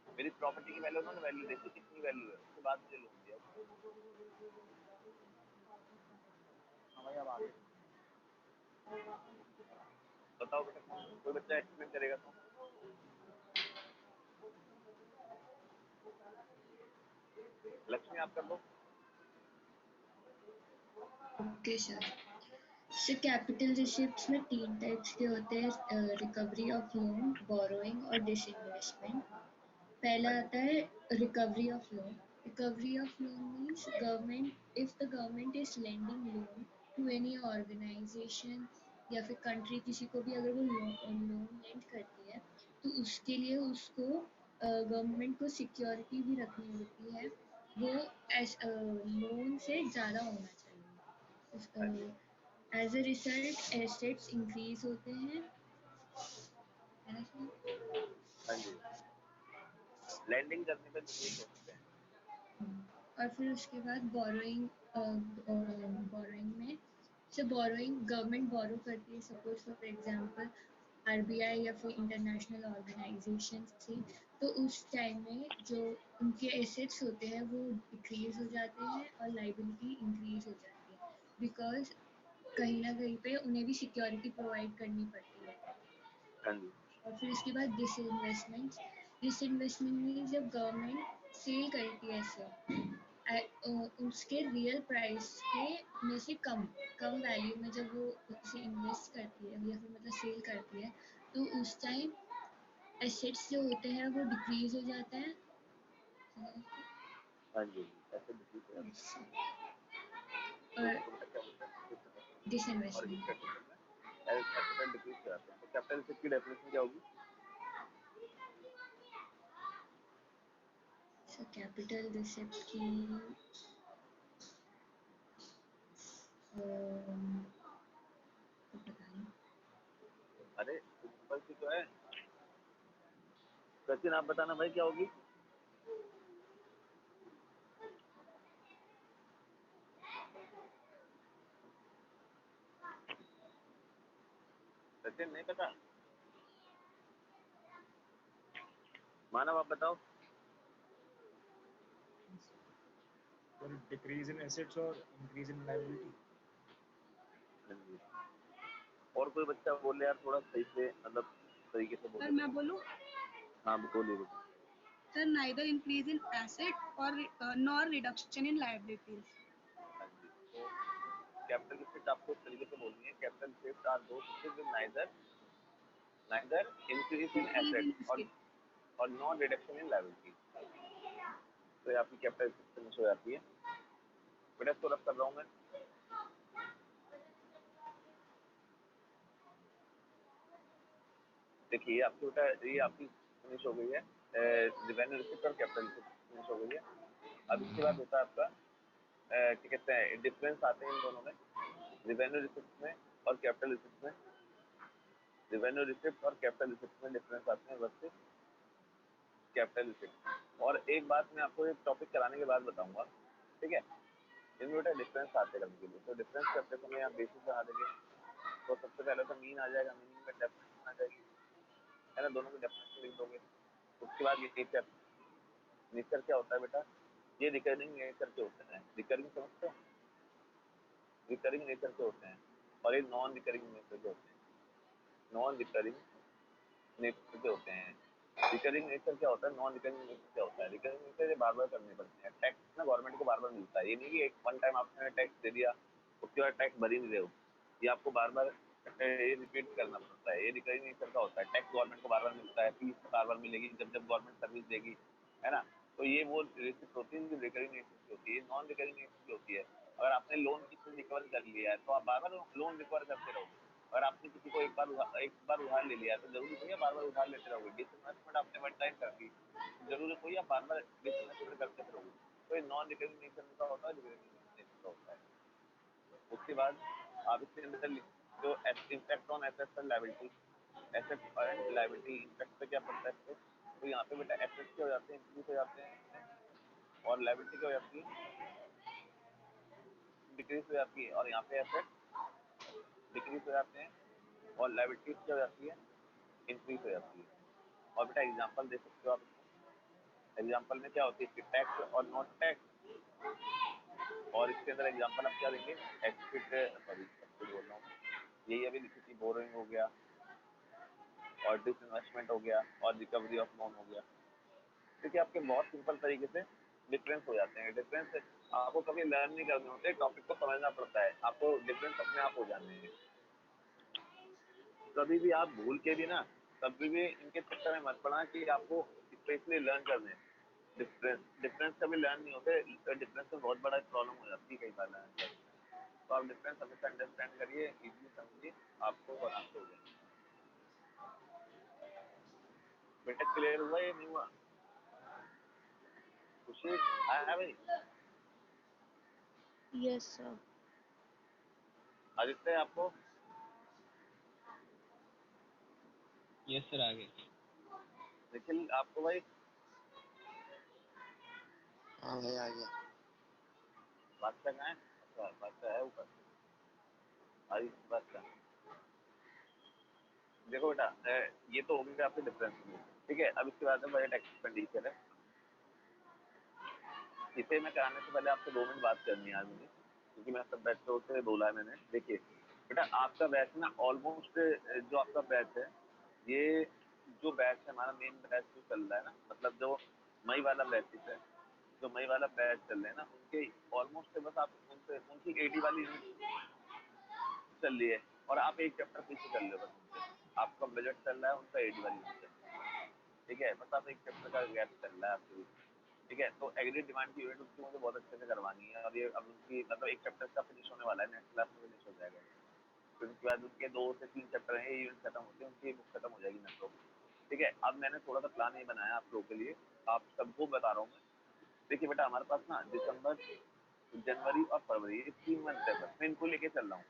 S1: मेरी प्रॉपर्टी की वैल्यू उन्होंने वैल्यू देखी कितनी वैल्यू है, उसके बाद मुझे लोन दिया।
S5: हाँ भाई अब आगे
S1: बताओ बेटा, कोई बच्चा एक्सप्लेन करेगा तो। लक्ष्मी आप कर दो।
S8: ओके सर कैपिटल रिसिप्ट्स में 3 टाइप्स के होते हैं, रिकवरी ऑफ लोन, बोरोइंग और डिसइन्वेस्टमेंट। पहला आता है recovery of loan. Recovery of loan means government if the government is lending loan to any organization या फिर कंट्री, किसी को भी अगर वो लोन लेंड करती है तो उसके लिए उसको गवर्नमेंट को सिक्योरिटी भी रखनी होती है, वो लोन से ज़्यादा होना चाहिए। As a result assets increase होते हैं, है ना सर?
S1: हाँ जी, लैंडिंग करने पर डिक्रीज हो सकते हैं।
S8: और फिर उसके बाद बोरोइंग, बोरोइंग में से बोरोइंग गवर्नमेंट बोरो करती है, सपोज फॉर एग्जांपल आरबीआई या फिर इंटरनेशनल ऑर्गेनाइजेशन से, तो उस टाइम में जो उनके एसेट्स होते हैं वो डिक्रीज हो जाते हैं और लाइबिलिटी इंक्रीज हो जाती है, बिकॉज कहीं ना कहीं पे उन्हें भी सिक्योरिटी प्रोवाइड करनी पड़ती है।
S1: हाँ जी,
S8: और फिर उसके बाद डिसइन्वेस्टमेंट। डिसइन्वेस्टमेंट मीन्स जब गवर्नमेंट सेल करती है एसेट उसके रियल प्राइस के में से कम वैल्यू में जब वो उसे इन्वेस्ट करती है या फिर मतलब सेल करती है, तो उस टाइम एसेट्स जो होते हैं वो डिक्रीज हो जाता है।
S1: हाँ जी, ऐसे डिक्रीज हो जाते हैं।
S8: और
S1: तो बेटा क्या बोलते हैं, और
S8: डिसइन्वेस्टमेंट।
S1: इस कंडीशन में एसेट डिक्रीज हो जाते हैं। तो कैपिटल एसेट की डेफिनेशन क्या होगी?
S8: सो कैपिटल रिसिप्ट की पता नहीं।
S1: अरे सिंपल सी तो है, सचिन आप बताना भाई क्या होगी? सचिन नहीं पता? मानव आप बताओ।
S3: डिक्रीज इन एसेट्स और इंक्रीज इन लायबिलिटी।
S1: हाँ जी, और कोई बच्चा बोले यार थोड़ा सही से, मतलब तरीके से
S9: सर
S1: बोले।
S9: मैं बोलूं?
S1: हाँ बोलिए बेटा।
S9: Sir neither increase in asset और नॉर रिडक्शन इन लायबिलिटीज।
S1: हाँ जी, तो कैपिटल एसेट आपको इस तरीके से बोलनी है, capital asset are those with neither increase in asset और नॉन रिडक्शन इन लायबिलिटी। तो ये आपकी कैपिटल एसेट फिनिश हो जाती है। बेटा इसको रब कर रहा हूँ मैं। देखिए आपकी बेटा ये आपकी फिनिश हो गई है, रेवेन्यू रिसिप्ट और कैपिटल रिसिप्ट फिनिश हो गई है। अब इसके बाद होता है आपका क्या कहते हैं, डिफरेंस आते हैं इन दोनों में, रेवेन्यू रिसिप्ट में और कैपिटल रिसिप्ट में। रेवेन्यू रिसिप्ट और कैपिटल रिसिप्ट में डिफरेंस आते हैं वर्सेस कैपिटल रिसिप्ट। और एक बात मैं आपको एक टॉपिक कराने के बाद बताऊंगा, ठीक है? इनमें बेटा डिफरेंस आते करने के लिए, तो डिफरेंस करते समय आप बेसिस बना देंगे। तो सबसे पहले तो मीन आ जाएगा, मीनिंग में डेफिनेशन आ जाएगी, है ना, दोनों की डेफिनेशन लिख दोगे। उसके बाद ये नेचर, नेचर क्या होता है बेटा, ये रिकरिंग नेचर के होते हैं। रिकरिंग समझते हो? रिकरिंग नेचर के होते हैं और ये नॉन रिकरिंग नेचर के होते हैं। नॉन रिकरिंग नेचर के होते हैं। रिकरिंग नेचर क्या होता है, नॉन रिकरिंग नेचर क्या होता है? रिकरिंग नेचर ये बार बार करने पड़ते हैं। टैक्स ना गवर्नमेंट को बार बार मिलता है, ये नहीं कि एक वन टाइम आपने टैक्स दे दिया उसके बाद टैक्स भर ही नहीं रहे हो, ये आपको बार बार ये रिपीट करना पड़ता है। ये रिकरिंग नेचर का होता है। टैक्स गवर्नमेंट को बार बार मिलता है, फीस बार बार मिलेगी जब जब गवर्नमेंट सर्विस देगी, है ना। तो ये वो रिसिप्ट होती है जो रिकरिंग नेचर की होती है। नॉन रिकरिंग नेचर की होती है, अगर आपने लोन किसी रिकवर कर लिया है तो आप बार बार लोन रिकवर करते रहोगे। अगर आपने किसी को एक बार उधार ले लिया है तो जरूरी कोई बार बार उधार लेते रहोगे। डिसइन्वेस्टमेंट आपने वन टाइम कर दी, जरूरी कोई बार बार डिसइन्वेस्टमेंट करते रहोगे। तो ये नॉन रिकरिंग नेचर का होता है, रिकरिंग नेचर का होता है। उसके बाद आप इसके अंदर जो impact on assets and liability, asset and liability impact पे क्या पड़ता है इससे, तो यहाँ पे बेटा एसेट्स क्या हो जाते हैं, इंक्रीज हो जाते हैं, और लायबिलिटी क्या हो जाती है, डिक्रीज हो जाती है। और यहाँ पे एसेट डिक्रीज हो जाते हैं और लायबिलिटी क्या हो जाती है, इंक्रीज हो जाती है। और बेटा एग्जांपल दे सकते हो आप। एग्जांपल में क्या होती है, टैक्स और नॉन टैक्स। और इसके अंदर एग्जांपल आप क्या देंगे, बोल रहा हूँ, यही अभी लिखी थी, बोरोइंग हो गया और डिसइन्वेस्टमेंट हो गया और रिकवरी ऑफ लोन हो गया। क्योंकि आपके बहुत सिंपल तरीके से डिफरेंस हो जाते हैं। डिफरेंस आपको कभी लर्न नहीं करने होते, टॉपिक को समझना पड़ता है, आपको डिफरेंस अपने आप हो जाने हैं। कभी भी आप भूल के भी ना, कभी भी इनके चक्कर में मत पड़ा कि आपको स्पेशली लर्न करने हैं। डिफरेंस कभी लर्न नहीं होते, डिफरेंस में बहुत बड़ा प्रॉब्लम हो जाती है कई बार लर्न करने। तो आप डिफरेंस हमेशा अंडरस्टैंड करिए, इजीली समझिए, आपको आराम से हो जाएगा। बेटा क्लियर हुआ या नहीं हुआ? खुशी आया भाई?
S7: Yes sir.
S1: आदित्य आपको?
S2: यस सर, आगे।
S1: निखिल आपको भाई?
S4: हाँ भाई आ गया।
S1: बादशाह कहाँ है? अच्छा बादशाह है ऊपर। आई बादशाह, देखो बेटा ये तो हो गया आपके डिफरेंस, ठीक है। अब इसके बाद में बजट एक्सपेंडिचर है। इसे मैं कराने से पहले आपसे 2 मिनट बात करनी है आज मुझे, क्योंकि मैं सब बैचों से बोला है मैंने। देखिए बेटा आपका बैच ना ऑलमोस्ट, जो आपका बैच है, ये जो बैच है हमारा मेन बैच जो चल रहा है ना, मतलब जो मई वाला बैच है, जो मई वाला बैच चल रहे हैं ना, उनके ऑलमोस्ट बस आप उनसे उनकी 80 वाली चल रही है और आप एक चैप्टर पीछे चल रहे हो बस उनसे। आपका बजट चल रहा है, उनका 80 वाली चल रहा है, ठीक है। बस आप एक चैप्टर का गैप चल रहा है आपके बीच, ठीक है। तो एग्रीड डिमांड की यूनिट उसकी मुझे बहुत अच्छे से करवानी है, और ये अब उनकी मतलब एक चैप्टर का फिनिश होने वाला है, नेक्स्ट क्लास में फिनिश हो जाएगा। फिर उसके बाद उनके 2 से 3 चैप्टर हैं, ये यूनिट खत्म होते हैं, उनकी बुक खत्म हो जाएगी मेट्रो, ठीक है। अब मैंने थोड़ा सा प्लान ये बनाया आप लोगों के लिए, आप सबको बता रहा हूँ मैं। देखिए बेटा हमारे पास ना दिसंबर, जनवरी और फरवरी, ये 3 मंथ है, बस मैं इनको लेके चल रहा हूँ।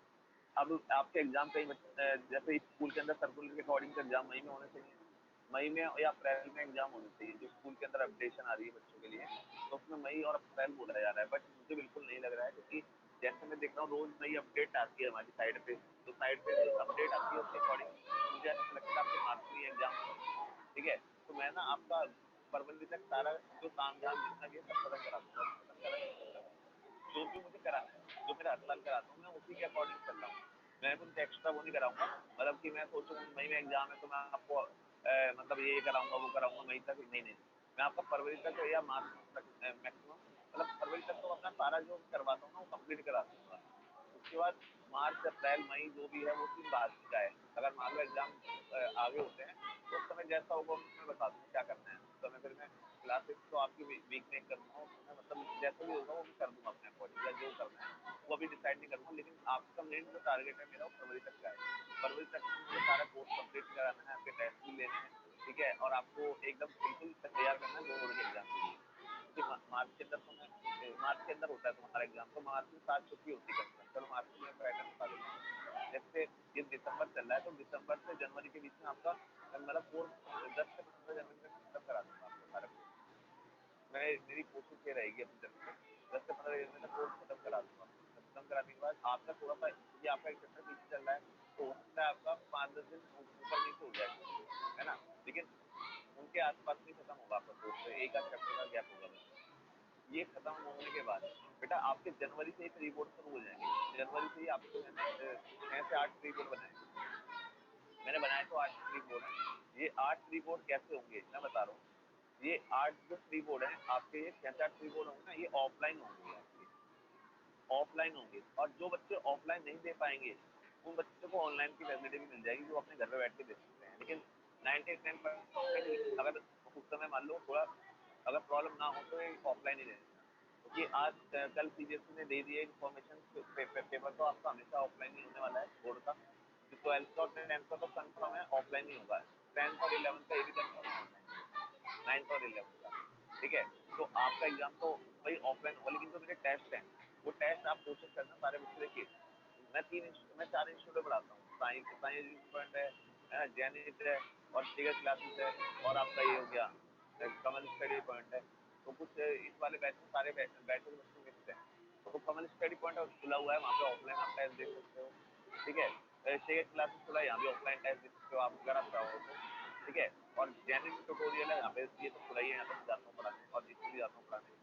S1: अब आपके एग्जाम कहीं जैसे स्कूल के अंदर सर्कुलर के अकॉर्डिंग से एग्जाम मई में होने चाहिए, मई में या अप्रैल में एग्जाम होने चाहिए। जो स्कूल के अंदर अपडेशन आ रही है बच्चों के लिए, तो उसमें मई और अप्रैल बोला जा रहा है, बट मुझे बिल्कुल नहीं लग रहा है, क्योंकि जैसे मैं देख रहा हूँ रोज नई अपडेट आती है हमारी साइड पे, तो साइड पे अपडेट आती है उसके अकॉर्डिंग मुझे ऐसा लगता है आपके मार्च में एग्जाम होगा, ठीक है। तो मैं ना आपका फरवरी तक सारा जो काम धाम जितना भी सब खत्म करा दूंगा, खत्म करा दूंगा। जो भी मुझे कराना है, जो मेरा हर साल कराता हूँ मैं उसी के अकॉर्डिंग चल रहा हूँ। मैं कुछ एक्स्ट्रा वो नहीं कराऊंगा, मतलब कि मैं सोचूंगा मई में एग्जाम है तो मैं आपको मतलब ये कराऊंगा वो कराऊंगा मई तक, नहीं नहीं, मैं आपका फरवरी तक या मार्च तक मैक्सिमम, मतलब फरवरी तक तो अपना सारा जो करवाता हूँ ना वो कंप्लीट करा दूंगा। उसके बाद मार्च अप्रैल मई जो भी है वो 3 बाद का है। अगर मान लो एग्जाम आगे होते हैं तो उस समय जैसा होगा मैं बता दूंगा क्या करना है, उस समय फिर मैं क्लासेस तो आपकी वीक में कर दूंगा, उसमें मतलब जैसा भी होगा वो भी कर दूंगा अपने अकॉर्डिंग, या जो करना है वो अभी डिसाइड नहीं करूँगा। लेकिन आपका मेन जो टारगेट है मेरा वो फरवरी तक का है। फरवरी तक मुझे सारा कोर्स कंप्लीट कराना है, आपके टेस्ट भी लेने हैं, ठीक है, और आपको एकदम बिल्कुल तैयार करना है बोर्ड के एग्जाम के लिए। क्योंकि मार्च के अंदर तो मैं मार्च के अंदर होता है तुम्हारा एग्जाम, तो मार्च में 7 छुट्टी होती है, चलो मार्च में पैटर्न बता देता हूँ। जैसे ये दिसंबर चल रहा है तो दिसंबर से जनवरी के बीच में आपका मतलब कोर्स 10 से 15 जनवरी तक खत्म करा दूंगा आपका सारा कोर्स। मैं मेरी कोशिश ये रहेगी अपनी तरफ से 10 से 15 जनवरी तक कोर्स खत्म करा दूंगा। खत्म कराने के बाद आपका थोड़ा सा ये आपका एक चैप्टर पीछे चल रहा है तो हो सकता है आपका 5-10 दिन ऊपर नीचे हो जाए, है ना, लेकिन उनके आसपास में खत्म होगा आपका कोर्स, एक आध चैप्टर का गैप होगा बस। ये खत्म होने के बाद बेटा आपके जनवरी से ही प्री बोर्ड शुरू हो जाएंगे। जनवरी से ही आपको मैंने 6 से 8 प्री बोर्ड बनाए, मैंने बनाए तो 8 प्री बोर्ड है। ये 8 प्री बोर्ड कैसे होंगे मैं बता रहा हूँ। ये 8 जो प्री बोर्ड है आपके, ये 6 से 8 प्री बोर्ड होंगे ना, ये ऑफलाइन होंगे आपके, ऑफलाइन होंगे। और जो बच्चे ऑफलाइन नहीं दे पाएंगे उन बच्चों को ऑनलाइन की फैसिलिटी भी मिल जाएगी, जो अपने घर पे बैठ के दे सकते हैं। लेकिन 99% अगर उस समय मान लो थोड़ा अगर प्रॉब्लम ना हो तो ये ऑफलाइन ही रहेगा, क्योंकि आज कल सीबीएसई ने दे दिया इन्फॉर्मेशन, पेपर तो आपका हमेशा ऑफलाइन ही होने वाला है बोर्ड का। 12th और 10th का तो कंफर्म है ऑफलाइन ही होगा, 10th और 11th का ये भी कंफर्म है ऑनलाइन, 9th और 11th का, ठीक है। तो आपका एग्जाम तो वही ऑफलाइन होगा, लेकिन जो मेरे टेस्ट हैं वो टेस्ट आप कोशिश करना सारे बच्चे। देखिए मैं 4 इंस्टीट्यूट पढ़ाता हूँ, साइंस है, जैनिट है और फिगर क्लासेस है, और आपका ये हो गया कमल स्टडी पॉइंट है। तो कुछ इस वाले बैच में सारे बैच के बच्चे मिलते हैं, तो कमल स्टडी पॉइंट खुला हुआ है, वहाँ पे ऑफलाइन आप टेस्ट दे सकते हो, ठीक है। फिगर क्लासेस खुला है, यहाँ भी ऑफलाइन टेस्ट दे सकते हो आप अगर आप चाहो तो, ठीक है। और जैनिट ट्यूटोरियल है, यहाँ पे ये तो खुला ही है, यहाँ पे जाता हूँ पढ़ाने और इसको भी जाता हूँ पढ़ाने।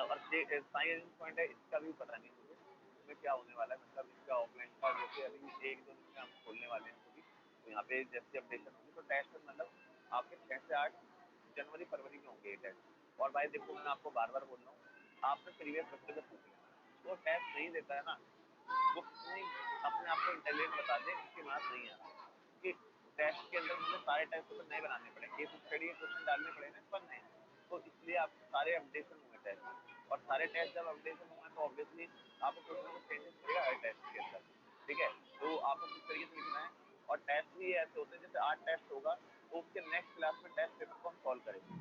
S1: और साइंस पॉइंट है, इसका भी पता नहीं मुझे इसमें क्या होने वाला है, मतलब इसका ऑफलाइन का जैसे अभी 1-2 दिन में हम खोलने वाले हैं सभी, तो यहाँ पे जैसे अपडेशन होगी तो टेस्ट मतलब आपके 6 से 8 जनवरी फरवरी में होंगे ये टेस्ट। और भाई देखो मैं आपको बार बार बोल रहा हूँ, आपने प्रीवियस बच्चे से पूछ लेना, वो टेस्ट नहीं देता है ना, वो कितनी अपने आप को इंटेलिजेंट बता दे उसके मार्क्स नहीं आ रहा, कि टेस्ट के अंदर मुझे सारे टेस्ट तो नए बनाने पड़े, केस स्टडी क्वेश्चन डालने पड़े ना पर नहीं, तो इसलिए आप सारे अपडेशन हुए टेस्ट, और सारे टेस्ट जब अपडेशन हुए तो ऑब्वियसली आपको कुछ ना कुछ चेंजेस करेगा हर टेस्ट के अंदर, ठीक है। तो आपको किस तरीके से लिखना है, और टेस्ट भी ऐसे होते हैं जैसे 8 टेस्ट होगा तो उसके नेक्स्ट क्लास में टेस्ट पेपर को हम सॉल्व करेंगे,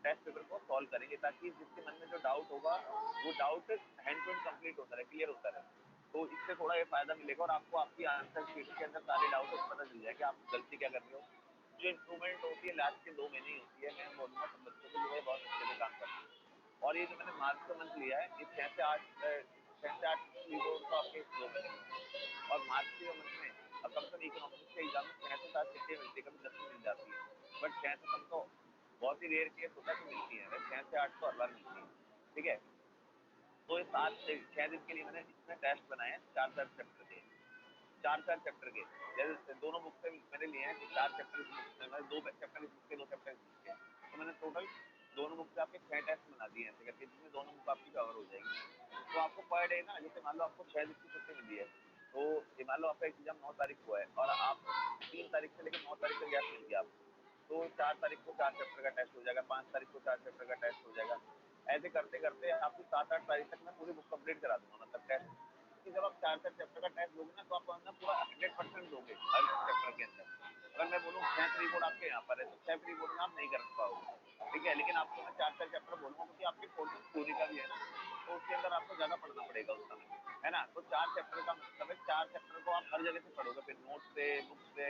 S1: टेस्ट पेपर को सॉल्व करेंगे, ताकि जिसके मन में जो डाउट होगा वो doubt hand to hand complete होता रहे, क्लियर होता रहे। तो इससे थोड़ा ये फायदा मिलेगा, और आपको आपकी आंसर शीट के अंदर सारे डाउट पता चल जाएगा आप गलती क्या कर रहे हो। जो इंप्रूवमेंट होती है लास्ट के 2 महीने ही होती है, मैं बोलूँगा सब बच्चों को जो है बहुत अच्छे से काम करते हैं। और ये जो मैंने मार्च का मंथ लिया है, ये 6 से 8 तो आपके 2 महीने में, और मार्च के मंथ में अब कम से कम इकोनॉमिक्स के एग्जाम में 6 से 7 छुट्टियाँ मिलती है, कभी 10 मिल जाती है, बट 6 से कम तो बहुत ही रेयर केस होता है कि मिलती है, 6 से 8 तो हर बार मिलती है, ठीक है। तो ये 7 से 6 दिन के लिए मैंने इसमें टेस्ट बनाए हैं 4-4 चैप्टर के, 4-4 चैप्टर के, जैसे दोनों बुक से मैंने लिए हैं 4 चैप्टर, मैंने 2 चैप्टर इस बुक के, 2 चैप्टर इस बुक के, तो मैंने टोटल दोनों बुक से आपके 6 टेस्ट बना दिए ऐसे करके, जिसमें दोनों बुक आपकी कवर हो जाएगी। तो आपको पर डे ना, जैसे मान लो आपको 6 दिन की छुट्टी मिली है, तो ये मान लो आपका एग्जाम 9 तारीख को है और आप 3 तारीख से लेकर 9 तारीख का गैप मिल गया आपको, तो 4 तारीख को 4 चैप्टर का टेस्ट हो जाएगा, 5 तारीख को 4 चैप्टर का टेस्ट हो जाएगा, ऐसे करते करते आपकी 7-8 तारीख तक मैं पूरी बुक कंप्लीट करा दूंगा, मतलब टेस्ट। क्योंकि जब आप 4-4 चैप्टर का टेस्ट दोगे ना, तो आप अंदर पूरा 100% दोगे हर चैप्टर के अंदर। अगर मैं बोलूँ 6 प्री बोर्ड आपके यहाँ पर है, तो 6 प्री बोर्ड में आप नहीं कर पाओगे, ठीक है। लेकिन आपको मैं 4-4 चैप्टर बोलूँगा, क्योंकि आपके कोर्सेज थ्योरी का भी है ना, तो उसके अंदर आपको ज़्यादा पढ़ना पड़ेगा उस समय, है ना। तो 4 चैप्टर का मतलब है 4 चैप्टर को आप हर जगह से पढ़ोगे, फिर नोट से, बुक से,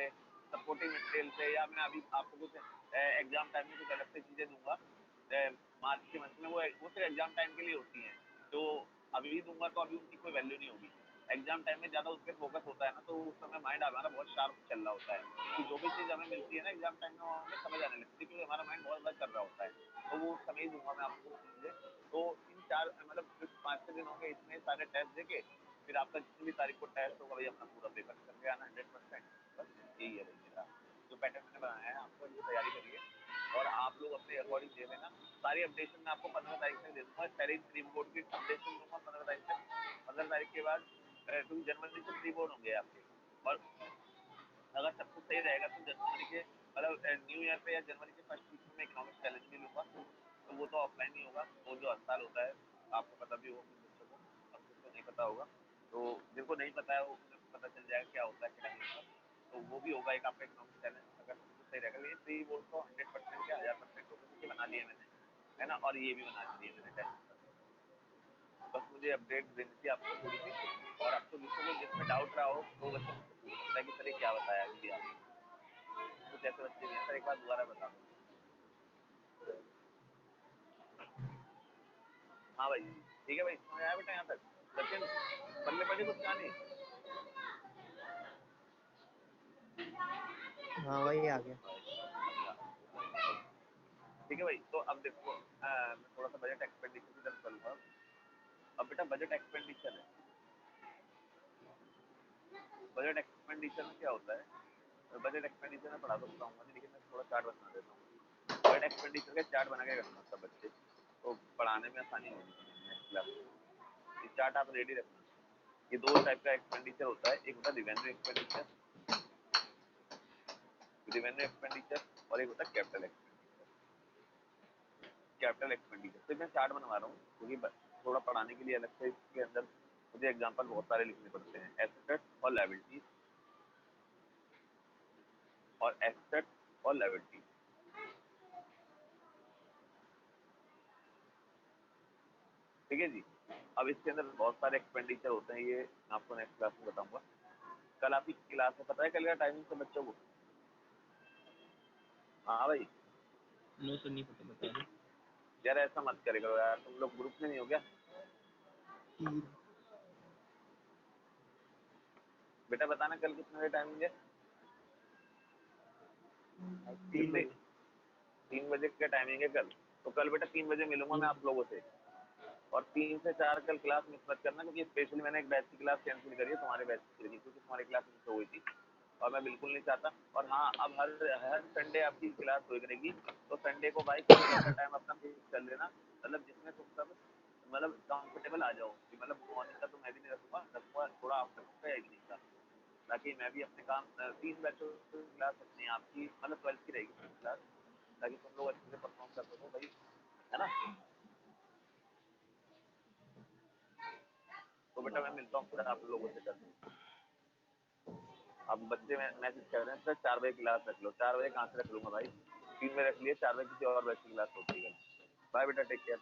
S1: सपोर्टिंग मटेरियल से, या मैं अभी आपको कुछ एग्जाम टाइम में कुछ अलग से चीज़ें दूंगा मार्च के मंथ में, वो सिर्फ एग्जाम टाइम के लिए होती हैं, जो अभी भी दूंगा तो अभी उनकी कोई वैल्यू नहीं होगी। एग्जाम टाइम में ज़्यादा उस पर फोकस होता है ना, तो उस समय माइंड हमारा बहुत शार्प चल रहा होता है, तो जो भी चीज़ हमें मिलती है ना एग्जाम टाइम में, वो हमें समझ आने लगती है, क्योंकि हमारा माइंड बहुत ज़्यादा चल रहा होता है, तो वो उस समय ही दूंगा मैं आपको चीज़ें। तो इन 4 मतलब 5-6 दिन होंगे इसमें सारे टेस्ट देके, फिर आपका जितनी भी तारीख को टेस्ट होगा भाई अपना पूरा पेपर करके आना 100%, बस यही है भाई मेरा जो पैटर्न मैंने बनाया है, आपको ये तैयारी करिए और आप लोग अपने अकॉर्डिंग दे देना। सारी अपडेशन मैं आपको 15 तारीख तक दे दूंगा, पहले ही प्री बोर्ड की अपडेशन दूंगा 15 तारीख तक। 15 तारीख के बाद क्योंकि जनवरी से प्री बोर्ड होंगे आपके, और अगर सब कुछ सही रहेगा तो जनवरी के मतलब न्यू ईयर पे या जनवरी के फर्स्ट वीक में मैं इकोनॉमिक्स चैलेंज भी लूँगा, तो वो तो ऑफलाइन ही होगा, वो जो हर साल होता है, आपको पता भी होगा कुछ बच्चों को, और कुछ को नहीं पता होगा, तो जिनको नहीं पता है वो उन्हें पता चल जाएगा क्या होता है क्या नहीं होता, तो वो भी होगा एक आपका इकोनॉमिक्स चैलेंज, अगर सब कुछ सही रहेगा। लेकिन प्री बोर्ड तो 100% या 1000% होगा, क्योंकि बना दिए मैंने, है ना, और ये भी बना दिए मैंने टेस्ट, बस मुझे अपडेट देनी थी आपको थोड़ी सी। और आपको जिसको को जिसमें डाउट रहा हो वो बच्चा मुझसे पूछ सकता है कि सर ये क्या बताया अभी आपने, कुछ ऐसे बच्चे भी हैं सर, एक बार दोबारा बता दो। हाँ भाई ठीक है भाई, समझ आया बेटा यहाँ तक, लेकिन पल्ले पड़ी कुछ कहानी।
S4: हाँ भाई आ गया।
S1: अच्छा ठीक है भाई। तो अब देखो मैं थोड़ा सा बजट एक्सपेंडिचर की तरफ चलूंगा। अब बेटा बजट एक्सपेंडिचर है, बजट एक्सपेंडिचर में क्या होता है, बजट एक्सपेंडिचर में पढ़ा तो बताऊंगा नहीं, लेकिन मैं थोड़ा चार्ट बना देता हूँ। बजट एक्सपेंडिचर का चार्ट बना के रखना सब बच्चे, तो पढ़ाने में आसानी होगी नेक्स्ट क्लास में। ये चार्ट आप रेडी रखना। ये दो टाइप का एक्सपेंडिचर होता है, एक होता है रिवेन्यू एक्सपेंडिचर, रिवेन्यू एक्सपेंडिचर, और एक होता है कैपिटल एक्सपेंडिचर। कैपिटल एक्सपेंडिचर से मैं चार्ट बनवा रहा हूँ क्योंकि थोड़ा पढ़ाने के लिए अलग से इसके अंदर मुझे एग्जांपल बहुत सारे लिखने पड़ते हैं, एसेट्स और लायबिलिटीज, और एसेट्स और लायबिलिटीज। ठीक है जी। अब इसके अंदर बहुत सारे एक्सपेंडिचर होते हैं, ये मैं आपको नेक्स्ट क्लास में बताऊंगा। कल आपकी क्लास में पता है कल का टाइमिंग से बच्चों को? हाँ भाई।
S2: नो सर नहीं पता, बता दो
S1: यार ऐसा मत करे करो यार, तुम लोग ग्रुप में नहीं हो क्या? बेटा बताना कल कितने बजे टाइमिंग है? 3 बजे का टाइमिंग है कल। तो कल बेटा 3 बजे मिलूंगा मैं आप लोगों से, और 3 से 4 कल क्लास मिस मत करना, क्योंकि स्पेशली मैंने एक बैच की क्लास कैंसिल करी है तुम्हारे बैच की वजह, क्योंकि तुम्हारी क्लास मिस हो गई थी और मैं बिल्कुल नहीं चाहता। और हाँ, अब हर संडे आपकी क्लास हो करेगी, तो संडे को भाई कोई ऐसा टाइम अपना फिक्स कर लेना, मतलब जिसमें तुम सब मतलब कंफर्टेबल आ जाओ। मतलब मॉर्निंग का तो मैं भी नहीं रखूंगा थोड़ा आफ्टरनून का इवनिंग का, ताकि मैं भी अपने काम 3 बैचों की क्लास अपनी आपकी मतलब 12th की रहेगी क्लास, ताकि तुम लोग अच्छे से परफॉर्म कर सको भाई, है ना? तो बेटा मैं मिलता हूँ फिर आप लोगों से कल। अब बच्चे मैसेज कर रहे हैं सर 4 बजे क्लास रख लो। 4 बजे कहाँ से रख लूंगा भाई, 3 बजे रख लिए, 4 बजे किसी और बैच की क्लास होती है। बाय बेटा, टेक केयर।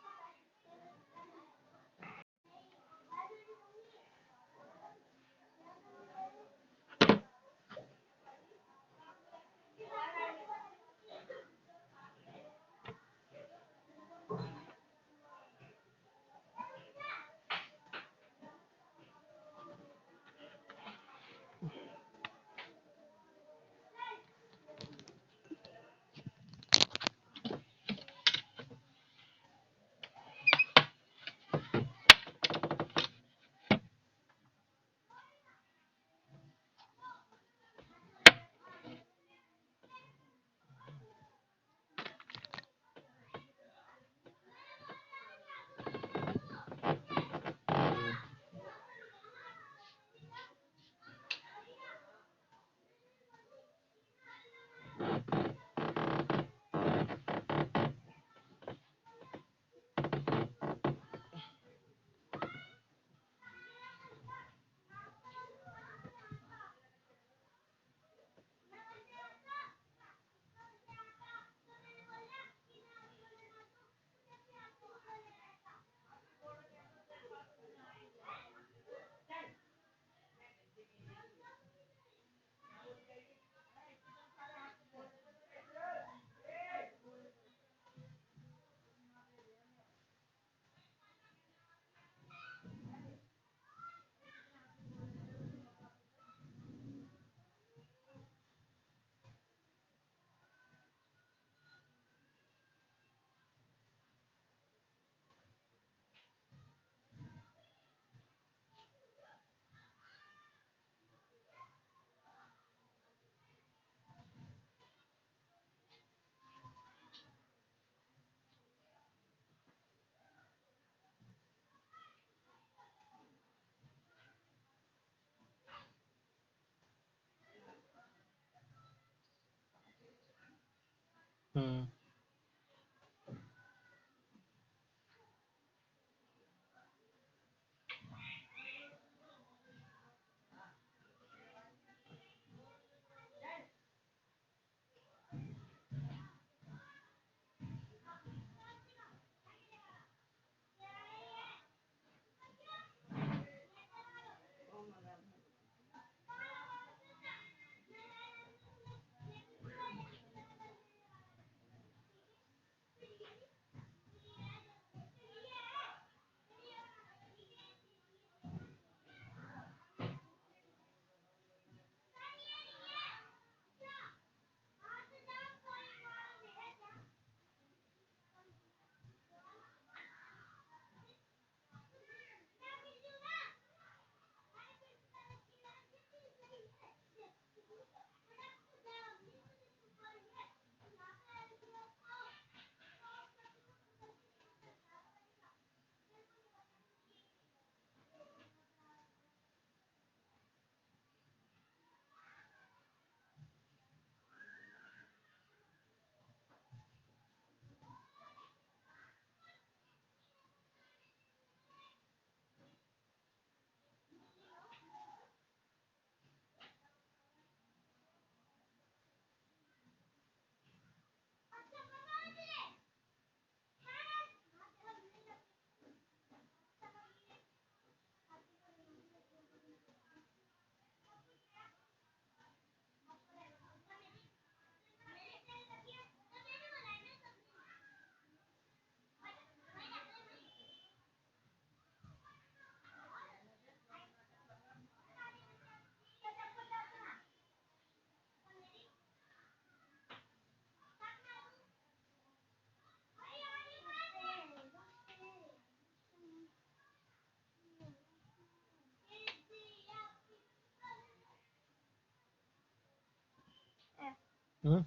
S10: हाँ?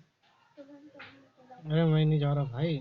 S10: अरे मैं नहीं जा रहा भाई।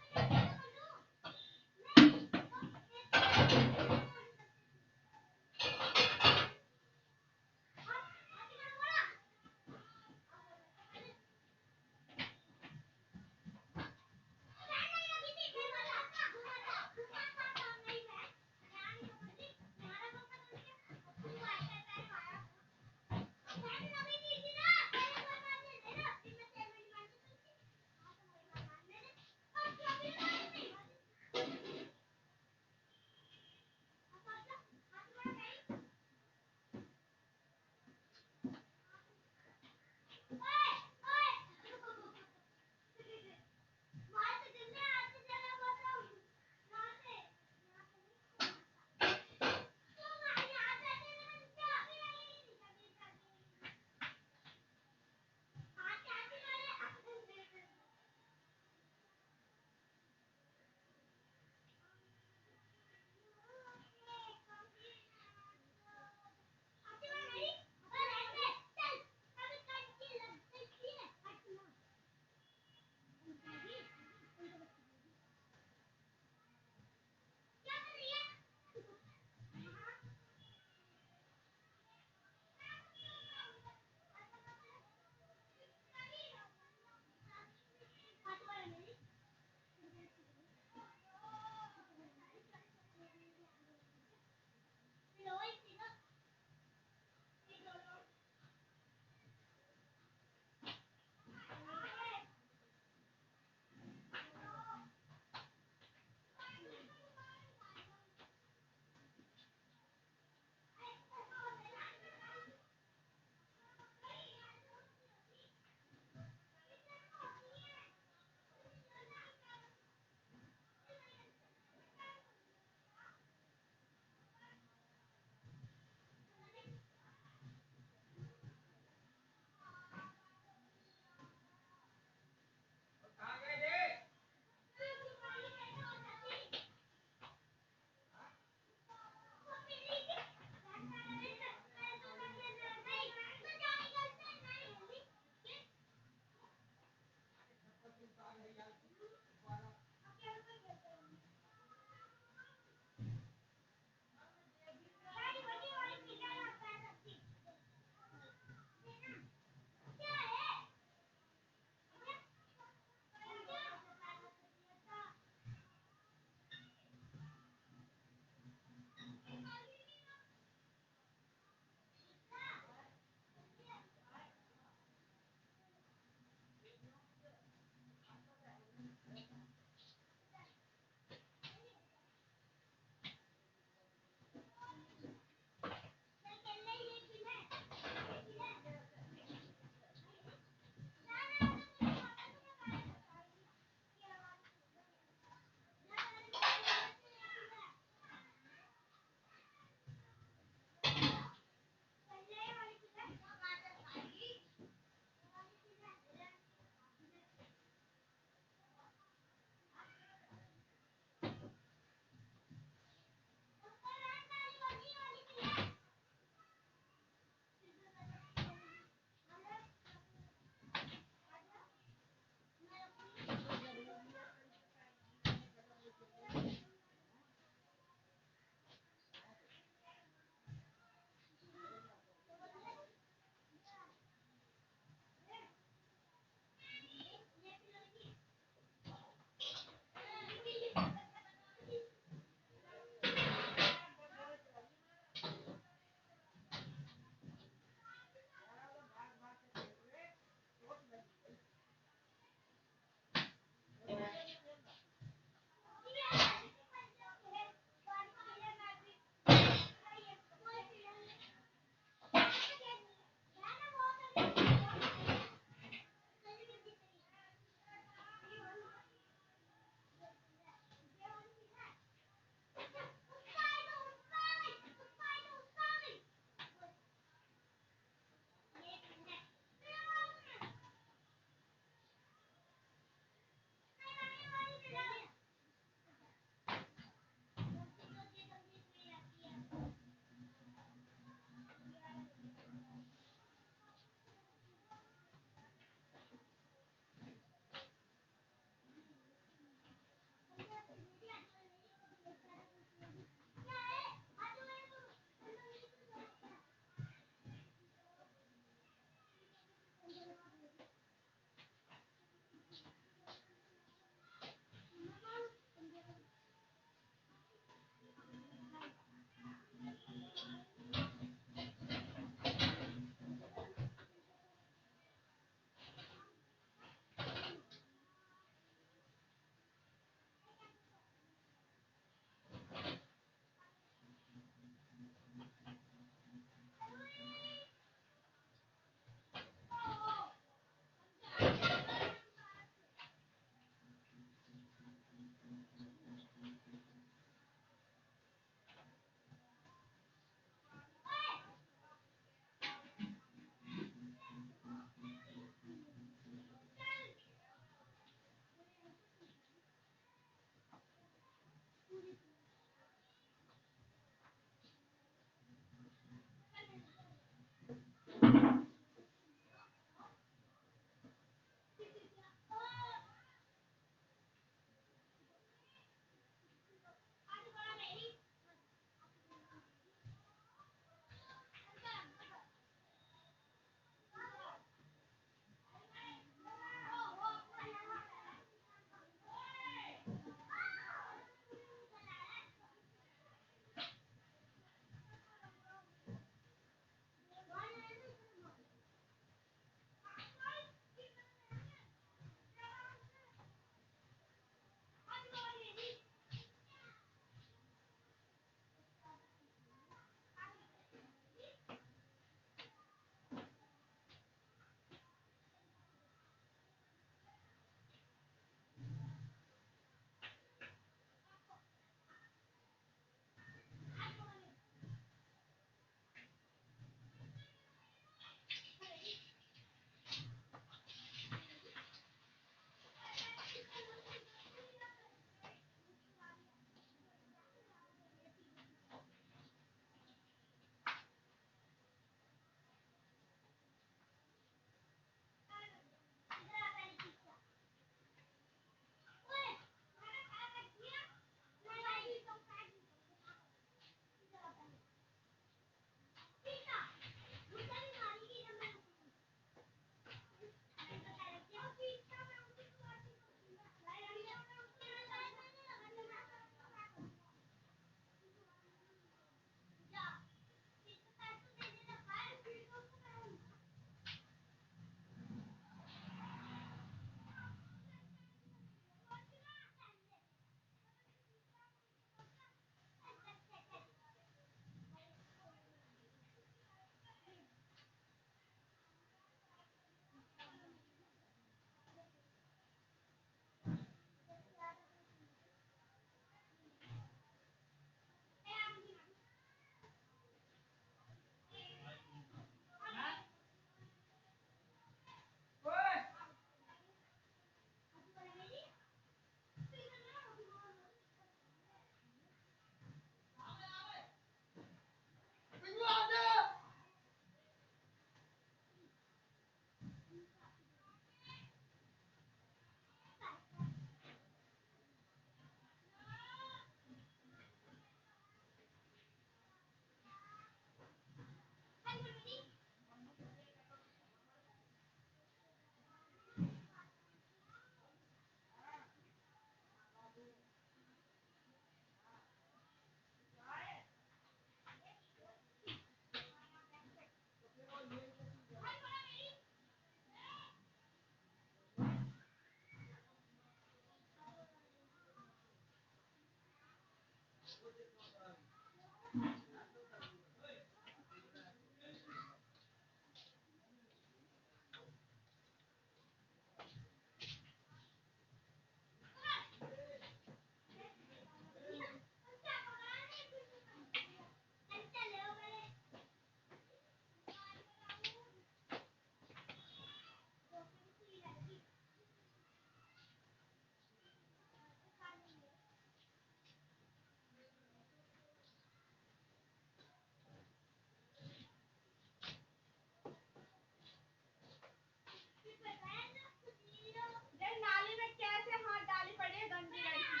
S11: नाली में कैसे हाथ डाली पड़ी है गंदी लड़की।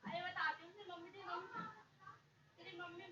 S11: अरे बताती हूँ तेरी मम्मी तेरी मम्मी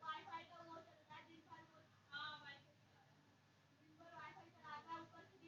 S11: वाईफाई का वो चलता है दिन भर वो हाँ वाईफाई चलाता है ऊपर से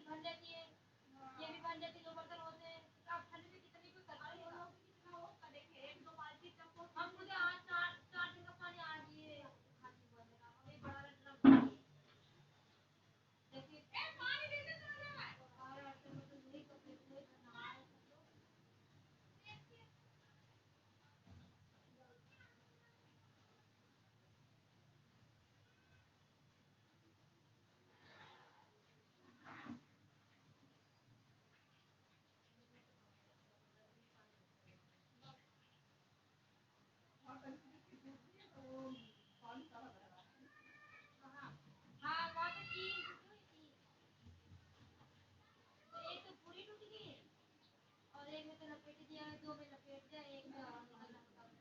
S11: बन जाती है, ये भी बन जाती है, जो बर्तन होते हैं आप ठंड में कितनी भी करते हैं लोग कितना वो करेंगे, एक दो बाल्टी तक हम मुझे आज चार दिन का पानी आ दिए अभी बड़ा ड्रम देखिए ए पानी दे दे और ऐसे मतलब वही कपड़े धोए नहाए सब लोग हाँ वहाँ पे तीन टूटी हुई थी एक तो पूरी टूट गई और एक में तो लपेट दिया है, दो में लपेट दिया एक में और निकलना पड़ा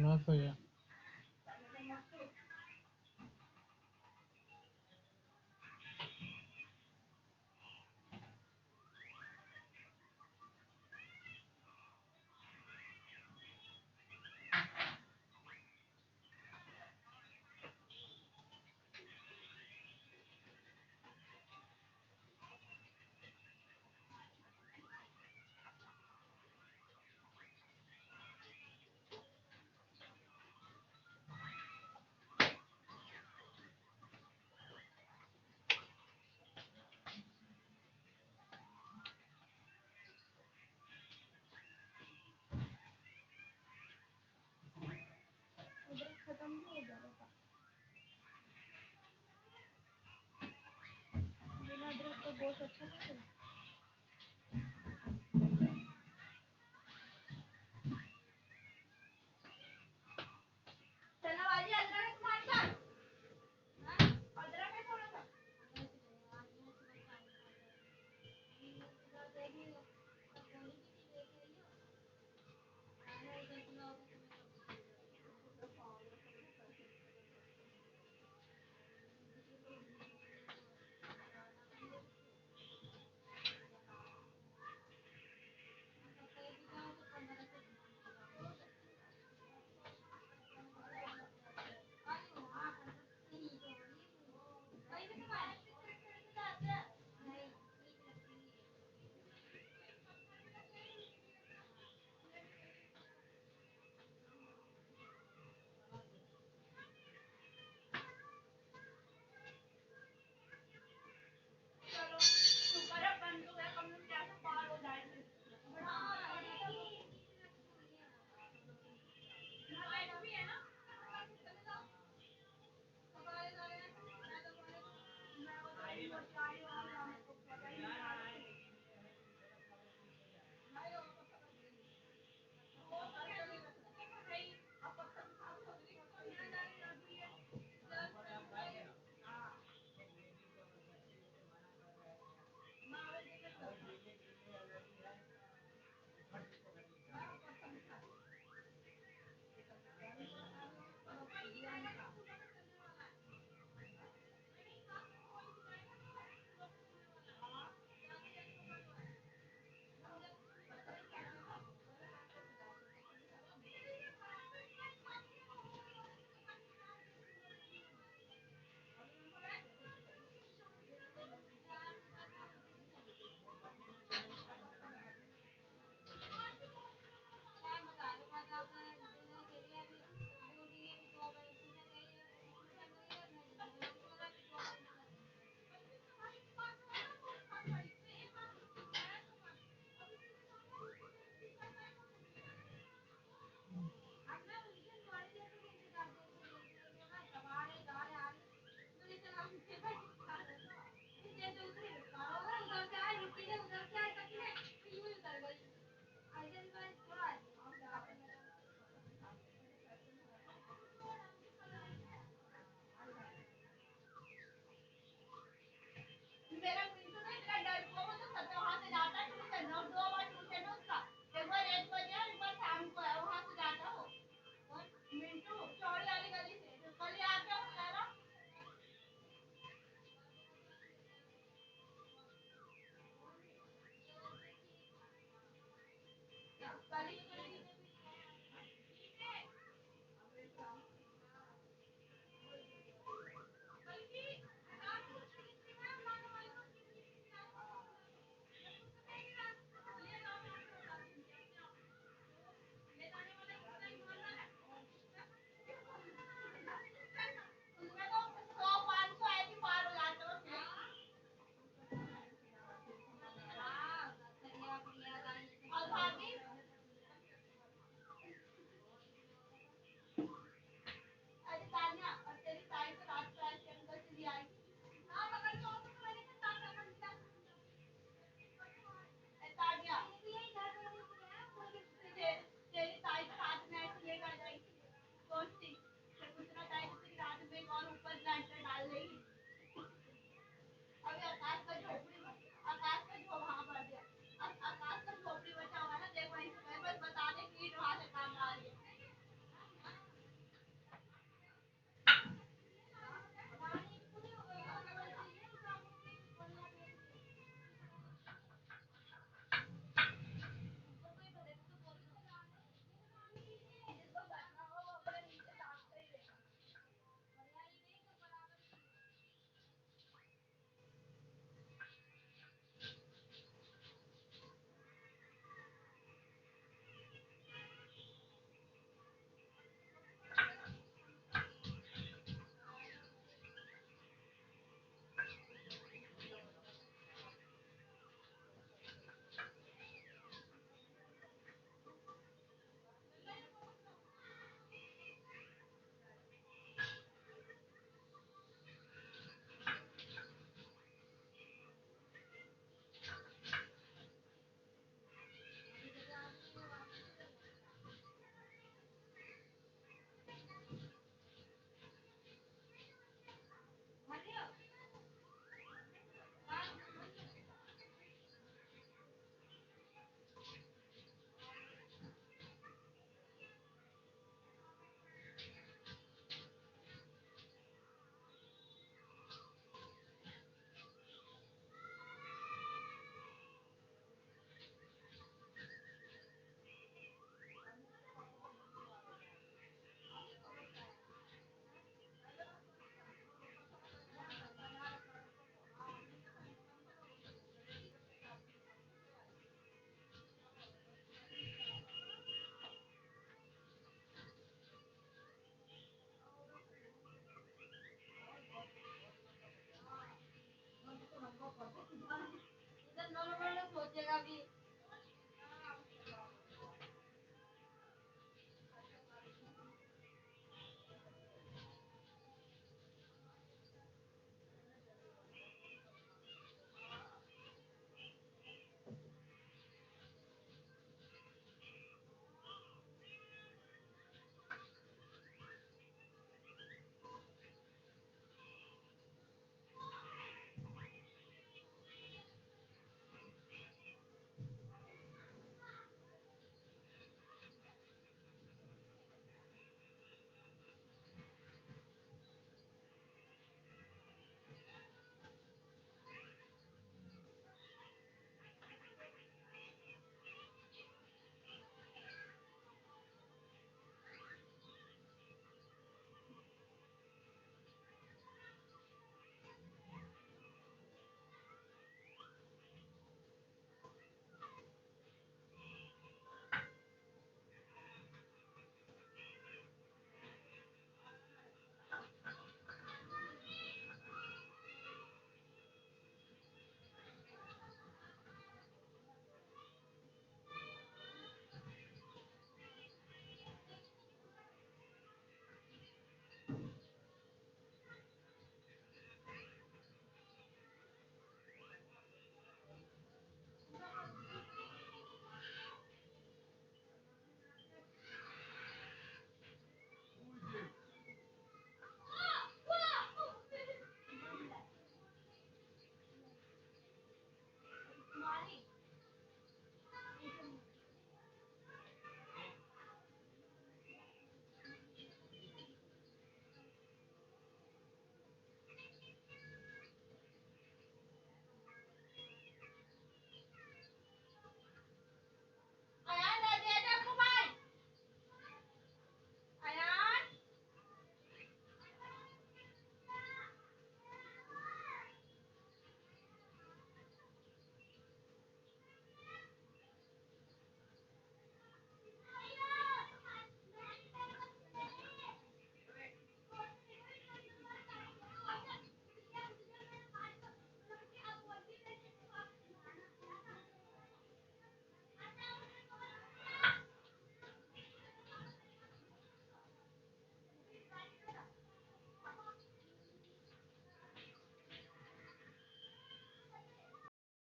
S10: ना तो या
S11: टाइम भी हो जाएगा था। बिना अदरक का गोश्त अच्छा नहीं है।